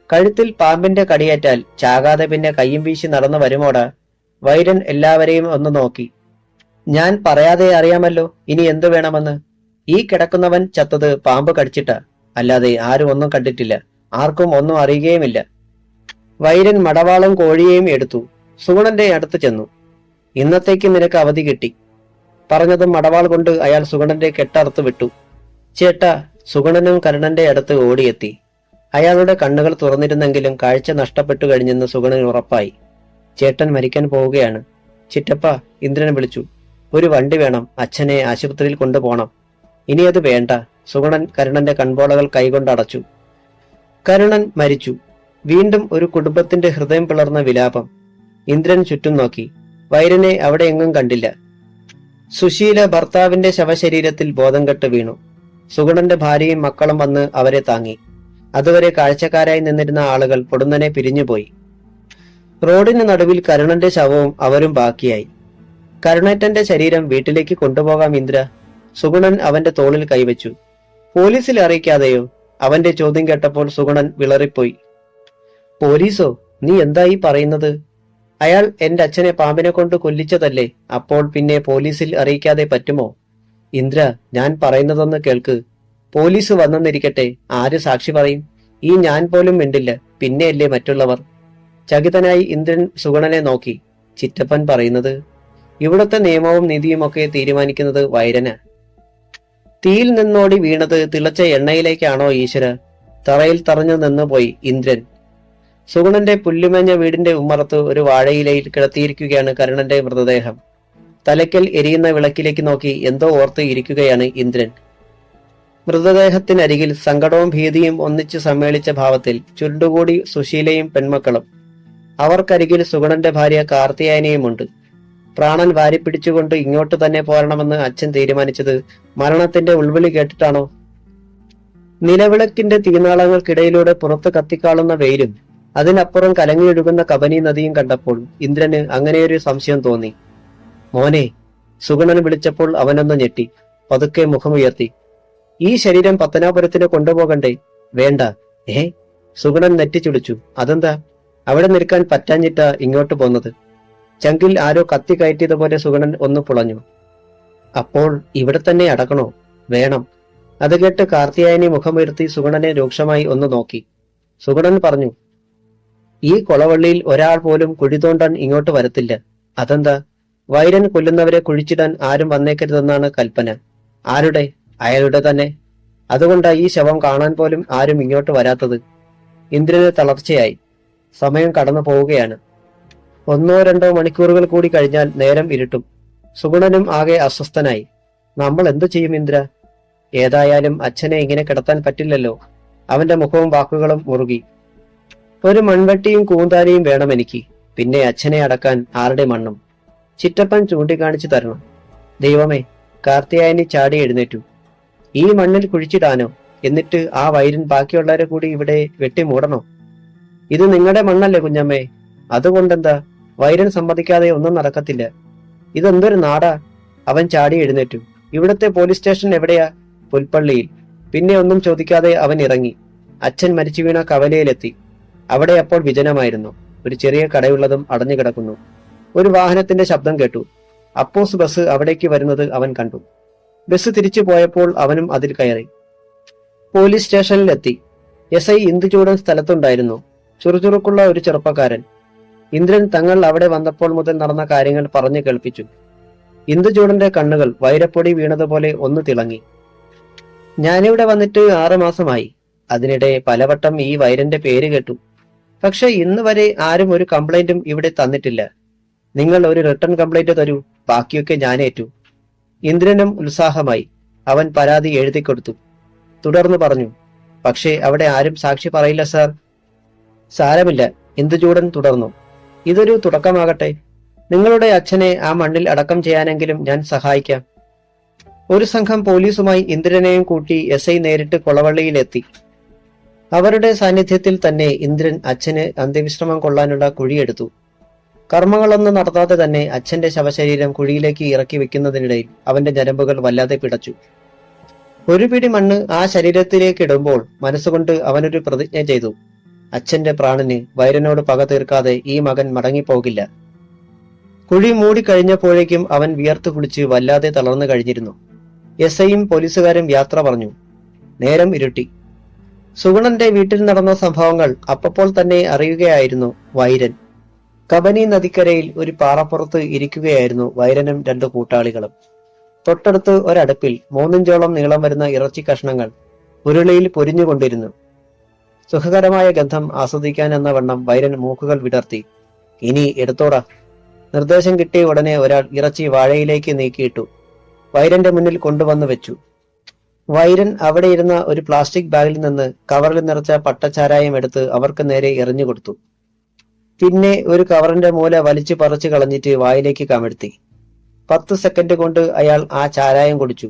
കഴുത്തിൽ പാമ്പിന്റെ കടിയേറ്റാൽ ചാകാതെ പിന്നെ കയ്യും വീശി നടന്നു വരുമോടാ. വൈരൻ എല്ലാവരെയും ഒന്ന് നോക്കി. ഞാൻ പറയാതെ അറിയാമല്ലോ ഇനി എന്തു വേണമെന്ന്. ഈ കിടക്കുന്നവൻ ചത്തത് പാമ്പ് കടിച്ചിട്ടാ. അല്ലാതെ ആരും ഒന്നും കണ്ടിട്ടില്ല. ആർക്കും ഒന്നും അറിയുകയുമില്ല. വൈരൻ മടവാളും കോഴിയെയും എടുത്തു. സുഗുണന്റെ അടുത്ത് ചെന്നു. ഇന്നത്തേക്ക് നിനക്ക് അവധി കിട്ടി. പറഞ്ഞതും മടവാൾ കൊണ്ട് അയാൾ സുഗുണന്റെ കെട്ടറുത്ത് വിട്ടു. ചേട്ടാ! സുഗുണനും കരുണന്റെ അടുത്ത് ഓടിയെത്തി. അയാളുടെ കണ്ണുകൾ തുറന്നിരുന്നെങ്കിലും കാഴ്ച നഷ്ടപ്പെട്ടു കഴിഞ്ഞെന്ന് സുഗുണൻ ഉറപ്പായി. ചേട്ടൻ മരിക്കാൻ പോവുകയാണ്. ചിറ്റപ്പ! ഇന്ദ്രൻ വിളിച്ചു. ഒരു വണ്ടി വേണം. അച്ഛനെ ആശുപത്രിയിൽ കൊണ്ടുപോകണം. ഇനി അത് വേണ്ട. സുഗുണൻ കരുണന്റെ കൺപോളകൾ കൈകൊണ്ടടച്ചു. കരുണൻ മരിച്ചു. വീണ്ടും ഒരു കുടുംബത്തിന്റെ ഹൃദയം പിളർന്ന വിലാപം. ഇന്ദ്രൻ ചുറ്റും നോക്കി. വൈരനെ അവിടെ എങ്ങും കണ്ടില്ല. സുശീല ഭർത്താവിന്റെ ശവശരീരത്തിൽ ബോധം കെട്ട് വീണു. സുഗുണന്റെ ഭാര്യയും മക്കളും വന്ന് അവരെ താങ്ങി. അതുവരെ കാഴ്ചക്കാരായി നിന്നിരുന്ന ആളുകൾ പൊടുന്നനെ പിരിഞ്ഞുപോയി. റോഡിന് നടുവിൽ കരുണന്റെ ശവവും അവരും ബാക്കിയായി. കരുണേറ്റന്റെ ശരീരം വീട്ടിലേക്ക് കൊണ്ടുപോകാം ഇന്ദ്ര. സുഗുണൻ അവന്റെ തോളിൽ കൈവച്ചു. പോലീസിൽ അറിയിക്കാതെയോ? അവന്റെ ചോദ്യം കേട്ടപ്പോൾ സുഗുണൻ വിളറിപ്പോയി. പോലീസോ? നീ എന്തായി പറയുന്നത്? അയാൾ എന്റെ അച്ഛനെ പാമ്പിനെ കൊണ്ട് കൊല്ലിച്ചതല്ലേ? അപ്പോൾ പിന്നെ പോലീസിൽ അറിയിക്കാതെ പറ്റുമോ? ഇന്ദ്ര, ഞാൻ പറയുന്നതൊന്ന് കേൾക്ക്. പോലീസ് വന്നെന്നിരിക്കട്ടെ, ആര് സാക്ഷി പറയും? ഈ ഞാൻ പോലും മിണ്ടില്ല, പിന്നെയല്ലേ മറ്റുള്ളവർ? ചകിതനായി ഇന്ദ്രൻ സുഗണനെ നോക്കി. ചിറ്റപ്പൻ പറയുന്നത്, ഇവിടുത്തെ നിയമവും നീതിയുമൊക്കെ തീരുമാനിക്കുന്നത് വൈരന്. തീയിൽ നിന്നോടി വീണത് തിളച്ച എണ്ണയിലേക്കാണോ ഈശ്വര? തറയിൽ തറഞ്ഞു നിന്നുപോയി ഇന്ദ്രൻ. സുഗുണന്റെ പുല്ലുമേഞ്ഞ വീടിന്റെ ഉമ്മറത്ത് ഒരു വാഴയിലയിൽ കിടത്തിയിരിക്കുകയാണ് കരുണന്റെ മൃതദേഹം. തലയ്ക്കൽ എരിയുന്ന വിളക്കിലേക്ക് നോക്കി എന്തോ ഓർത്ത് ഇരിക്കുകയാണ് ഇന്ദ്രൻ. മൃതദേഹത്തിനരികിൽ സങ്കടവും ഭീതിയും ഒന്നിച്ചു സമ്മേളിച്ച ഭാവത്തിൽ ചുരുണ്ടുകൂടി സുശീലയും പെൺമക്കളും. അവർക്കരികിൽ സുഗുണന്റെ ഭാര്യ കാർത്തിയായനിയുമുണ്ട്. പ്രാണൻ വാരിപ്പിടിച്ചുകൊണ്ട് ഇങ്ങോട്ട് തന്നെ പോരണമെന്ന് അച്ഛൻ തീരുമാനിച്ചത് മരണത്തിന്റെ ഉൾവിളി കേട്ടിട്ടാണോ? നിലവിളക്കിന്റെ തീനാളങ്ങൾക്കിടയിലൂടെ പുറത്ത് കത്തിക്കാളുന്ന വെയിലും അതിനപ്പുറം കലങ്ങിയൊഴുകുന്ന കബനി നദിയും കണ്ടപ്പോൾ ഇന്ദ്രന് അങ്ങനെയൊരു സംശയം തോന്നി. മോനെ, സുഗണൻ വിളിച്ചപ്പോൾ അവനൊന്ന് ഞെട്ടി. പതുക്കെ മുഖമുയർത്തി. ഈ ശരീരം പത്തനാപുരത്തിന് കൊണ്ടുപോകണ്ടേ? വേണ്ട. സുഗണൻ നെറ്റിച്ചുടിച്ചു. അതെന്താ? അവിടെ നിൽക്കാൻ പറ്റാഞ്ഞിട്ടാ ഇങ്ങോട്ട് പോന്നത്. ചങ്കിൽ ആരോ കത്തി കയറ്റിയതുപോലെ സുഗണൻ ഒന്ന് പുളഞ്ഞു. അപ്പോൾ ഇവിടെ തന്നെ അടക്കണോ? വേണം. അത് കേട്ട് കാർത്തിയായനി മുഖമുയർത്തി സുഗണനെ രൂക്ഷമായി ഒന്ന് നോക്കി. സുഗണൻ പറഞ്ഞു, ഈ കൊളവള്ളിയിൽ ഒരാൾ പോലും കുഴി തോണ്ടാൻ ഇങ്ങോട്ട് വരത്തില്ല. അതെന്താ? വൈരൻ കൊല്ലുന്നവരെ കുഴിച്ചിടാൻ ആരും വന്നേക്കരുതെന്നാണ് കൽപ്പന. ആരുടെ? അയാളുടെ തന്നെ. അതുകൊണ്ടാ ഈ ശവം കാണാൻ പോലും ആരും ഇങ്ങോട്ട് വരാത്തത്. ഇന്ദ്രന് തളർച്ചയായി. സമയം കടന്നു പോവുകയാണ്. 1-2 മണിക്കൂറുകൾ കൂടി കഴിഞ്ഞാൽ നേരം ഇരുട്ടും. സുഗുണനും ആകെ അസ്വസ്ഥനായി. നമ്മൾ എന്തു ചെയ്യും ഇന്ദ്ര? ഏതായാലും അച്ഛനെ ഇങ്ങനെ കിടത്താൻ പറ്റില്ലല്ലോ. അവന്റെ മുഖവും വാക്കുകളും മുറുകി. ഒരു മൺവെട്ടിയും കൂന്താലിയും വേണം എനിക്ക്. പിന്നെ അച്ഛനെ അടക്കാൻ ആരുടെ മണ്ണും? ചിറ്റപ്പൻ ചൂണ്ടിക്കാണിച്ചു തരണം. ദൈവമേ! കാർത്തിയായനി ചാടി എഴുന്നേറ്റു. ഈ മണ്ണിൽ കുഴിച്ചിടാനോ? എന്നിട്ട് ആ വൈരൻ ബാക്കിയുള്ളവരെ കൂടി ഇവിടെ വെട്ടിമൂടണോ? ഇത് നിങ്ങളുടെ മണ്ണല്ലേ കുഞ്ഞമ്മേ? അതുകൊണ്ടെന്താ? വൈരൻ സമ്മതിക്കാതെ ഒന്നും നടക്കത്തില്ല. ഇതെന്തൊരു നാടാ? അവൻ ചാടി എഴുന്നേറ്റു. ഇവിടുത്തെ പോലീസ് സ്റ്റേഷൻ എവിടെയാ? പുൽപ്പള്ളിയിൽ. പിന്നെ ഒന്നും ചോദിക്കാതെ അവൻ ഇറങ്ങി. അച്ഛൻ മരിച്ചു വീണ കവലയിലെത്തി. അവിടെ അപ്പോൾ വിജനമായിരുന്നു. ഒരു ചെറിയ കടയുള്ളതും അടഞ്ഞു കിടക്കുന്നു. ഒരു വാഹനത്തിന്റെ ശബ്ദം കേട്ടു. അപ്പോസ് ബസ് അവിടേക്ക് വരുന്നത് അവൻ കണ്ടു. ബസ് തിരിച്ചു പോയപ്പോൾ അവനും അതിൽ കയറി. പോലീസ് സ്റ്റേഷനിലെത്തി. എസ് ഐ ഇന്ദുചൂടൻ സ്ഥലത്തുണ്ടായിരുന്നു. ചുറുചുറുക്കുള്ള ഒരു ചെറുപ്പക്കാരൻ. ഇന്ദ്രൻ തങ്ങൾ അവിടെ വന്നപ്പോൾ മുതൽ നടന്ന കാര്യങ്ങൾ പറഞ്ഞു കേൾപ്പിച്ചു. ഇന്ദുചൂടന്റെ കണ്ണുകൾ വൈരപ്പൊടി വീണതുപോലെ ഒന്ന് തിളങ്ങി. ഞാനിവിടെ വന്നിട്ട് 6 മാസമായി. അതിനിടെ പലവട്ടം ഈ വൈരന്റെ പേര് കേട്ടു. പക്ഷെ ഇന്ന് വരെ ആരും ഒരു കംപ്ലൈന്റും ഇവിടെ തന്നിട്ടില്ല. നിങ്ങൾ ഒരു റിട്ടേൺ കംപ്ലൈന്റ് തരൂ, ബാക്കിയൊക്കെ ഞാനേറ്റു. ഇന്ദ്രനും ഉത്സാഹമായി. അവൻ പരാതി എഴുതിക്കൊടുത്തു. തുടർന്ന് പറഞ്ഞു, പക്ഷേ അവിടെ ആരും സാക്ഷി പറയില്ല സാർ. സാരമില്ല, ഇന്ദുചൂടൻ തുടർന്നു. ഇതൊരു തുടക്കമാകട്ടെ. നിങ്ങളുടെ അച്ഛനെ ആ മണ്ണിൽ അടക്കം ചെയ്യാനെങ്കിലും ഞാൻ സഹായിക്കാം. ഒരു സംഘം പോലീസുമായി ഇന്ദ്രനെയും കൂട്ടി എസ് ഐ നേരിട്ട് കൊളവള്ളിയിലെത്തി. അവരുടെ സാന്നിധ്യത്തിൽ തന്നെ ഇന്ദ്രൻ അച്ഛന് അന്ത്യവിശ്രമം കൊള്ളാനുള്ള കുഴിയെടുത്തു. കർമ്മങ്ങളൊന്നും നടത്താതെ തന്നെ അച്ഛന്റെ ശവശരീരം കുഴിയിലേക്ക് ഇറക്കി വെക്കുന്നതിനിടയിൽ അവന്റെ ഞരമ്പുകൾ വല്ലാതെ പിടച്ചു. ഒരു പിടി മണ്ണ് ആ ശരീരത്തിലേക്ക് ഇടുമ്പോൾ മനസ്സുകൊണ്ട് അവനൊരു പ്രതിജ്ഞ ചെയ്തു. അച്ഛന്റെ പ്രാണന് വൈരനോട് പക തീർക്കാതെ ഈ മകൻ മടങ്ങിപ്പോകില്ല. കുഴി മൂടിക്കഴിഞ്ഞപ്പോഴേക്കും അവൻ വിയർത്തു കുളിച്ച് വല്ലാതെ തളർന്നു കഴിഞ്ഞിരുന്നു. എസ് ഐയും പോലീസുകാരും യാത്ര പറഞ്ഞു. നേരം ഇരുട്ടി. സുഗുണന്റെ വീട്ടിൽ നടന്ന സംഭവങ്ങൾ അപ്പപ്പോൾ തന്നെ അറിയുകയായിരുന്നു വൈരൻ. കബനി നദിക്കരയിൽ ഒരു പാറപ്പുറത്ത് ഇരിക്കുകയായിരുന്നു വൈരനും 2 കൂട്ടാളികളും. തൊട്ടടുത്ത് ഒരടുപ്പിൽ 3 ഇഞ്ചോളം നീളം വരുന്ന ഇറച്ചി കഷ്ണങ്ങൾ ഉരുളിയിൽ പൊരിഞ്ഞുകൊണ്ടിരുന്നു. സുഖകരമായ ഗന്ധം ആസ്വദിക്കാൻ എന്ന വണ്ണം വൈരൻ മൂക്കുകൾ വിടർത്തി. ഇനി എടുത്തോടാ. നിർദ്ദേശം കിട്ടിയ ഉടനെ ഒരാൾ ഇറച്ചി വാഴയിലേക്ക് നീക്കിയിട്ടു. വൈരന്റെ മുന്നിൽ കൊണ്ടുവന്നു വെച്ചു. വൈരൻ അവിടെ ഇരുന്ന ഒരു പ്ലാസ്റ്റിക് ബാഗിൽ നിന്ന് കവറിൽ നിറച്ച പട്ടച്ചാരായം എടുത്ത് അവർക്ക് നേരെ എറിഞ്ഞു കൊടുത്തു. പിന്നെ ഒരു കവറിന്റെ മൂല വലിച്ചു പറിച്ചു കളഞ്ഞിട്ട് വായിലേക്ക് കമഴ്ത്തി. 10 സെക്കൻഡ് കൊണ്ട് അയാൾ ആ ചാരായം കുടിച്ചു.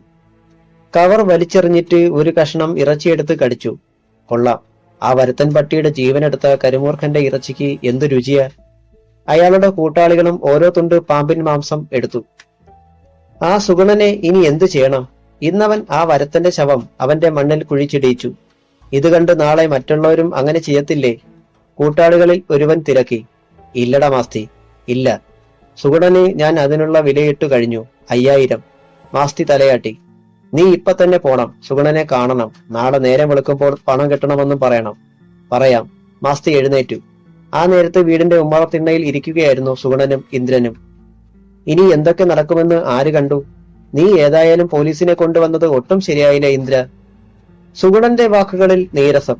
കവർ വലിച്ചെറിഞ്ഞിട്ട് ഒരു കഷ്ണം ഇറച്ചിയെടുത്ത് കടിച്ചു. കൊള്ളാം, ആ വരുത്തൻ പട്ടിയുടെ ജീവനെടുത്ത കരിമൂർഖന്റെ ഇറച്ചിക്ക് എന്തു രുചിയാ. അയാളുടെ കൂട്ടാളികളും ഓരോ തുണ്ട് പാമ്പിൻ മാംസം എടുത്തു. ആ സുഗുണനെ ഇനി എന്തു ചെയ്യണം? ഇന്നവൻ ആ വരത്തന്റെ ശവം അവന്റെ മണ്ണിൽ കുഴിച്ചിടിയിച്ചു. ഇത് കണ്ട് നാളെ മറ്റുള്ളവരും അങ്ങനെ ചെയ്യത്തില്ലേ? കൂട്ടാളികളിൽ ഒരുവൻ തിരക്കി. ഇല്ലടാ മാസ്തി, ഇല്ല. സുഗുണന് ഞാൻ അതിനുള്ള വിലയിട്ടു കഴിഞ്ഞു. 5000. മാസ്തി തലയാട്ടി. നീ ഇപ്പൊ തന്നെ പോണം, സുഗുണനെ കാണണം. നാളെ നേരം വെളുക്കുമ്പോൾ പണം കിട്ടണമെന്നും പറയണം. പറയാം. മാസ്തി എഴുന്നേറ്റു. ആ നേരത്ത് വീടിന്റെ ഉമ്മറത്തിണ്ണയിൽ ഇരിക്കുകയായിരുന്നു സുഗുണനും ഇന്ദ്രനും. ഇനി എന്തൊക്കെ നടക്കുമെന്ന് ആര് കണ്ടു? നീ ഏതായാലും പോലീസിനെ കൊണ്ടുവന്നത് ഒട്ടും ശരിയായില്ല ഇന്ദ്ര. സുഗുണന്റെ വാക്കുകളിൽ നീരസം.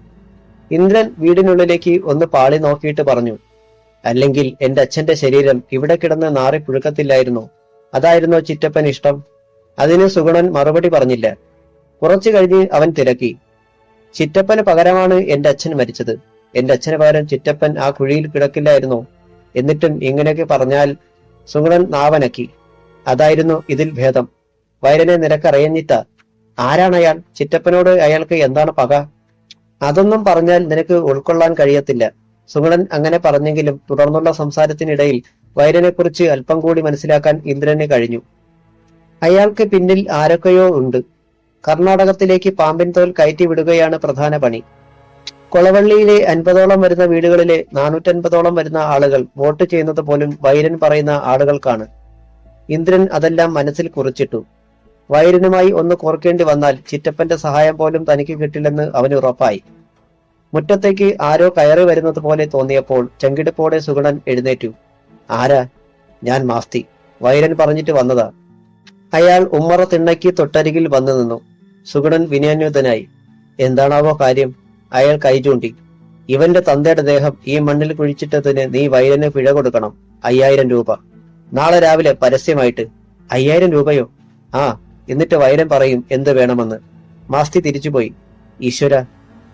ഇന്ദ്രൻ വീടിനുള്ളിലേക്ക് ഒന്ന് പാളി നോക്കിയിട്ട് പറഞ്ഞു. അല്ലെങ്കിൽ എന്റെ അച്ഛന്റെ ശരീരം ഇവിടെ കിടന്ന് നാറി പുഴുക്കത്തില്ലായിരുന്നു. അതായിരുന്നോ ചിറ്റപ്പൻ ഇഷ്ടം? അതിന് സുഗുണൻ മറുപടി പറഞ്ഞില്ല. കുറച്ചു കഴിഞ്ഞ് അവൻ തിരക്കി. ചിറ്റപ്പന് പകരമാണ് എന്റെ അച്ഛൻ മരിച്ചത്. എന്റെ അച്ഛന് പകരം ചിറ്റപ്പൻ ആ കുഴിയിൽ കിടക്കില്ലായിരുന്നോ? എന്നിട്ടും ഇങ്ങനെയൊക്കെ പറഞ്ഞാൽ? സുഗുണൻ നാവനക്കി. അതായിരുന്നു ഇതിൽ ഭേദം. വൈരനെ നിനക്കറിയഞ്ഞിട്ടാ. ആരാണയാൾ? ചിറ്റപ്പനോട് അയാൾക്ക് എന്താണ് പക? അതൊന്നും പറഞ്ഞാൽ നിനക്ക് ഉൾക്കൊള്ളാൻ കഴിയത്തില്ല. സുഗുണൻ അങ്ങനെ പറഞ്ഞെങ്കിലും തുടർന്നുള്ള സംസാരത്തിനിടയിൽ വൈരനെക്കുറിച്ച് അല്പം കൂടി മനസ്സിലാക്കാൻ ഇന്ദ്രന് കഴിഞ്ഞു. അയാൾക്ക് പിന്നിൽ ആരൊക്കെയോ ഉണ്ട്. കർണാടകത്തിലേക്ക് പാമ്പിൻ തോൽ കയറ്റി വിടുകയാണ് പ്രധാന പണി. കൊളവള്ളിയിലെ 50ഓളം വരുന്ന വീടുകളിലെ 450ഓളം വരുന്ന ആളുകൾ വോട്ട് ചെയ്യുന്നത് പോലും വൈരൻ പറയുന്ന ആളുകൾക്കാണ്. ഇന്ദ്രൻ അതെല്ലാം മനസ്സിൽ കുറിച്ചിട്ടു. വൈരനുമായി ഒന്ന് കോർക്കേണ്ടി വന്നാൽ ചിറ്റപ്പന്റെ സഹായം പോലും തനിക്ക് കിട്ടില്ലെന്ന് അവന് ഉറപ്പായി. മുറ്റത്തേക്ക് ആരോ കയറി വരുന്നത് പോലെ തോന്നിയപ്പോൾ ചെങ്കിടിപ്പോടെ സുഗുണൻ എഴുന്നേറ്റു. ആരാ? ഞാൻ മാസ്തി. വൈരൻ പറഞ്ഞിട്ട് വന്നതാ. അയാൾ ഉമ്മറ തിണ്ണയ്ക്ക് തൊട്ടരികിൽ വന്നു നിന്നു. സുഗുണൻ വിനയാന്വിതനായി. എന്താണാവോ കാര്യം? അയാൾ കൈ ചൂണ്ടി. ഇവന്റെ തന്തയുടെ ദേഹം ഈ മണ്ണിൽ കുഴിച്ചിട്ടതിന് നീ വൈരന് പിഴ കൊടുക്കണം. 5000 രൂപ. നാളെ രാവിലെ പരസ്യമായിട്ട്. 5000 രൂപയോ? ആ, എന്നിട്ട് വൈരൻ പറയും എന്ത് വേണമെന്ന്. മാസ്തി തിരിച്ചുപോയി. ഈശ്വര!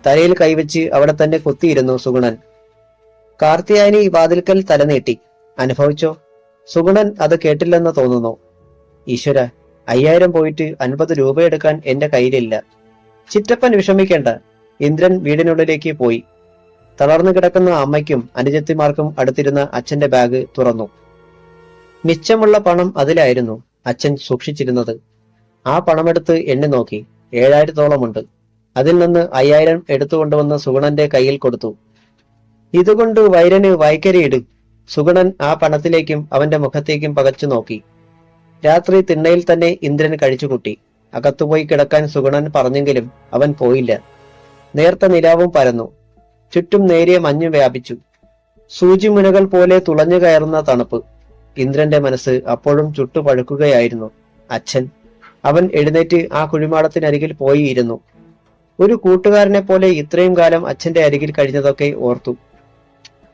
തലയിൽ കൈവച്ച് അവിടെ തന്നെ കുത്തിയിരുന്നു സുഗുണൻ. കാർത്തിയായനി വാതിൽക്കൽ തലനീട്ടി. അനുഭവിച്ചോ? സുഗുണൻ അത് കേട്ടില്ലെന്ന് തോന്നുന്നു. ഈശ്വര! 5000 പോയിട്ട് 50 രൂപ എടുക്കാൻ എന്റെ കയ്യിലില്ല. ചിറ്റപ്പൻ വിഷമിക്കേണ്ട. ഇന്ദ്രൻ വീടിനുള്ളിലേക്ക് പോയി. തളർന്നു കിടക്കുന്ന അമ്മയ്ക്കും അനുജത്തിമാർക്കും അടുത്തിരുന്ന അച്ഛന്റെ ബാഗ് തുറന്നു. മിച്ചമുള്ള പണം അതിലായിരുന്നു അച്ഛൻ സൂക്ഷിച്ചിരുന്നത്. ആ പണമെടുത്ത് എണ്ണി നോക്കി. 7000ഓളം ഉണ്ട്. അതിൽ നിന്ന് 5000 എടുത്തുകൊണ്ടുവന്ന് സുഗുണന്റെ കയ്യിൽ കൊടുത്തു. ഇതുകൊണ്ട് വൈരന് വൈക്കരിയിട്. സുഗുണൻ ആ പണത്തിലേക്കും അവന്റെ മുഖത്തേക്കും പകച്ചു നോക്കി. രാത്രി തിണ്ണയിൽ തന്നെ ഇന്ദ്രൻ കഴിച്ചുകൂട്ടി. അകത്തുപോയി കിടക്കാൻ സുഗുണൻ പറഞ്ഞെങ്കിലും അവൻ പോയില്ല. നേർത്ത നിലാവും പരന്നു. ചുറ്റും നേരിയ മഞ്ഞ് വ്യാപിച്ചു. സൂചിമുനകൾ പോലെ തുളഞ്ഞു കയറുന്ന തണുപ്പ്. ഇന്ദ്രന്റെ മനസ്സ് അപ്പോഴും ചുട്ടുപഴുക്കുകയായിരുന്നു. അച്ഛൻ. അവൻ എഴുന്നേറ്റ് ആ കുഴിമാടത്തിനരികിൽ പോയി ഇരുന്നു. ഒരു കൂട്ടുകാരനെ പോലെ ഇത്രയും കാലം അച്ഛന്റെ അരികിൽ കഴിഞ്ഞതൊക്കെ ഓർത്തു.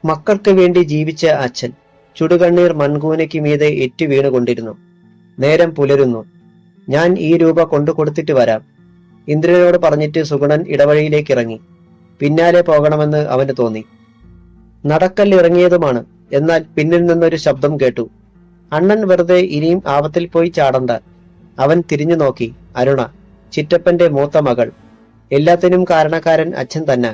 മക്കൾക്ക് വേണ്ടി ജീവിച്ച അച്ഛൻ. ചുടുകണ്ണീർ മൺകൂനയ്ക്ക് മീതെ എറ്റു വീണുകൊണ്ടിരുന്നു. നേരം പുലരുന്നു. ഞാൻ ഈ രൂപ കൊണ്ടു കൊടുത്തിട്ട് വരാം. ഇന്ദ്രനോട് പറഞ്ഞിട്ട് സുഗുണൻ ഇടവഴിയിലേക്ക് ഇറങ്ങി. പിന്നാലെ പോകണമെന്ന് അവന് തോന്നി. നടക്കൽ ഇറങ്ങിയതുമാണ്. എന്നാൽ പിന്നിൽ നിന്നൊരു ശബ്ദം കേട്ടു. അണ്ണൻ വെറുതെ ഇനിയും ആപത്തിൽ പോയി ചാടണ്ട. അവൻ തിരിഞ്ഞു നോക്കി. അരുണ, ചിറ്റപ്പന്റെ മൂത്ത മകൾ. എല്ലാത്തിനും കാരണക്കാരൻ അച്ഛൻ തന്നെ.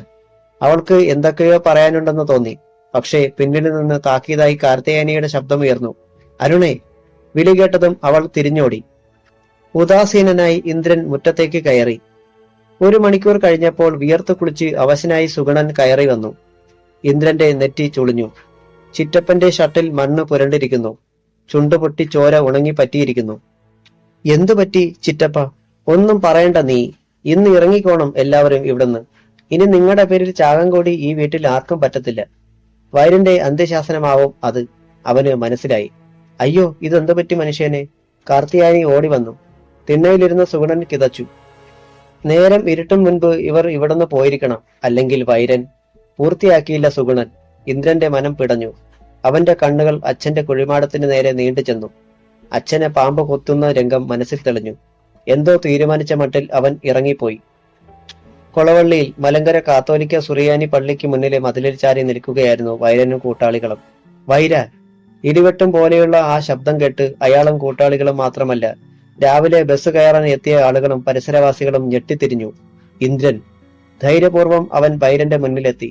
അവൾക്ക് എന്തൊക്കെയോ പറയാനുണ്ടെന്ന് തോന്നി. പക്ഷേ പിന്നിൽ നിന്ന് താക്കീതായി കാർത്തിയായനിയുടെ ശബ്ദമുയർന്നു. അരുണേ! വിളി കേട്ടതും അവൾ തിരിഞ്ഞോടി. ഉദാസീനനായി ഇന്ദ്രൻ മുറ്റത്തേക്ക് കയറി. 1 മണിക്കൂർ കഴിഞ്ഞപ്പോൾ വിയർത്തു കുളിച്ച് അവശനായി സുഗുണൻ കയറി വന്നു. ഇന്ദ്രന്റെ നെറ്റി ചുളിഞ്ഞു. ചിറ്റപ്പന്റെ ഷർട്ടിൽ മണ്ണ് പുരണ്ടിരിക്കുന്നു. ചുണ്ടുപൊട്ടി ചോര ഉണങ്ങി പറ്റിയിരിക്കുന്നു. എന്തു പറ്റി ചിറ്റപ്പ? ഒന്നും പറയണ്ട നീ. ഇന്ന് ഇറങ്ങിക്കോണം എല്ലാവരും ഇവിടുന്ന്. ഇനി നിങ്ങളുടെ പേരിൽ ചാകം കൂടി ഈ വീട്ടിൽ ആർക്കും പറ്റത്തില്ല. വൈരന്റെ അന്ത്യശാസനമാവും അത്. അവന് മനസ്സിലായി. അയ്യോ, ഇതെന്തു പറ്റി മനുഷ്യനെ? കാർത്തിയായനി ഓടി വന്നു. തിണ്ണയിലിരുന്ന സുഗുണൻ കിതച്ചു. നേരം ഇരുട്ടും മുൻപ് ഇവർ ഇവിടുന്ന് പോയിരിക്കണം. അല്ലെങ്കിൽ വൈരൻ. പൂർത്തിയാക്കിയില്ല സുഗുണൻ. ഇന്ദ്രന്റെ മനം പിടഞ്ഞു. അവന്റെ കണ്ണുകൾ അച്ഛന്റെ കുഴിമാടത്തിന് നേരെ നീണ്ടു ചെന്നു. അച്ഛനെ പാമ്പ് കൊത്തുന്ന രംഗം മനസ്സിൽ തെളിഞ്ഞു. എന്തോ തീരുമാനിച്ച മട്ടിൽ അവൻ ഇറങ്ങിപ്പോയി. കൊളവള്ളിയിൽ മലങ്കര കാത്തോലിക്ക സുറിയാനി പള്ളിക്ക് മുന്നിലെ മതിലിൽ ചാരി നിൽക്കുകയായിരുന്നു വൈരനും കൂട്ടാളികളും. വൈര! ഇടിവെട്ടും പോലെയുള്ള ആ ശബ്ദം കേട്ട് അയാളും കൂട്ടാളികളും മാത്രമല്ല, രാവിലെ ബസ് കയറാൻ എത്തിയ ആളുകളും പരിസരവാസികളും ഞെട്ടിത്തിരിഞ്ഞു. ഇന്ദ്രൻ. ധൈര്യപൂർവം അവൻ വൈരന്റെ മുന്നിലെത്തി.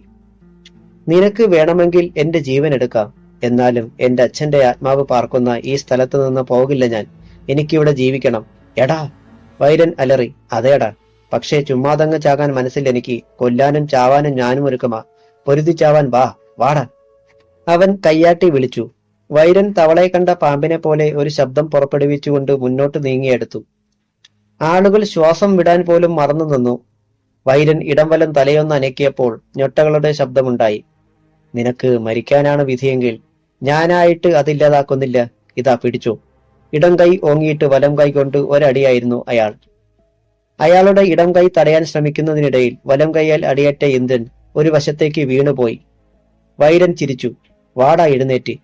നിനക്ക് വേണമെങ്കിൽ എന്റെ ജീവൻ എടുക്കാം. എന്നാലും എന്റെ അച്ഛന്റെ ആത്മാവ് പാർക്കുന്ന ഈ സ്ഥലത്ത് നിന്ന് പോകില്ല ഞാൻ. എനിക്കിവിടെ ജീവിക്കണം. എടാ! വൈരൻ അലറി. അതേടാ. പക്ഷേ ചുമ്മാതങ്ങ് ചാകാൻ മനസ്സിൽ എനിക്ക്. കൊല്ലാനും ചാവാനും ഞാനും ഒരുക്കമാ. പൊരുതിച്ചാവാൻ വാടാ. അവൻ കയ്യാട്ടി വിളിച്ചു. വൈരൻ തവളയെ കണ്ട പാമ്പിനെ പോലെ ഒരു ശബ്ദം പുറപ്പെടുവിച്ചുകൊണ്ട് മുന്നോട്ട് നീങ്ങിയെടുത്തു. ആളുകൾ ശ്വാസം വിടാൻ പോലും മറന്നു നിന്നു. വൈരൻ ഇടംവലം തലയൊന്ന് അനക്കിയപ്പോൾ ഞൊട്ടകളുടെ ശബ്ദമുണ്ടായി. നിനക്ക് മരിക്കാനാണ് വിധിയെങ്കിൽ ഞാനായിട്ട് അതില്ലാതാക്കുന്നില്ല. ഇതാ പിടിച്ചോ. ഇടം കൈ ഓങ്ങിയിട്ട് വലം കൈ കൊണ്ട് ഒരടിയായിരുന്നു അയാൾ. അയാളുടെ ഇടം കൈ തടയാൻ ശ്രമിക്കുന്നതിനിടയിൽ വലം കൈയാൽ അടിയേറ്റ ഇന്ദ്രൻ ഒരു വശത്തേക്ക് വീണുപോയി. വൈരൻ ചിരിച്ചു. വാടാ എഴുന്നേറ്റ്.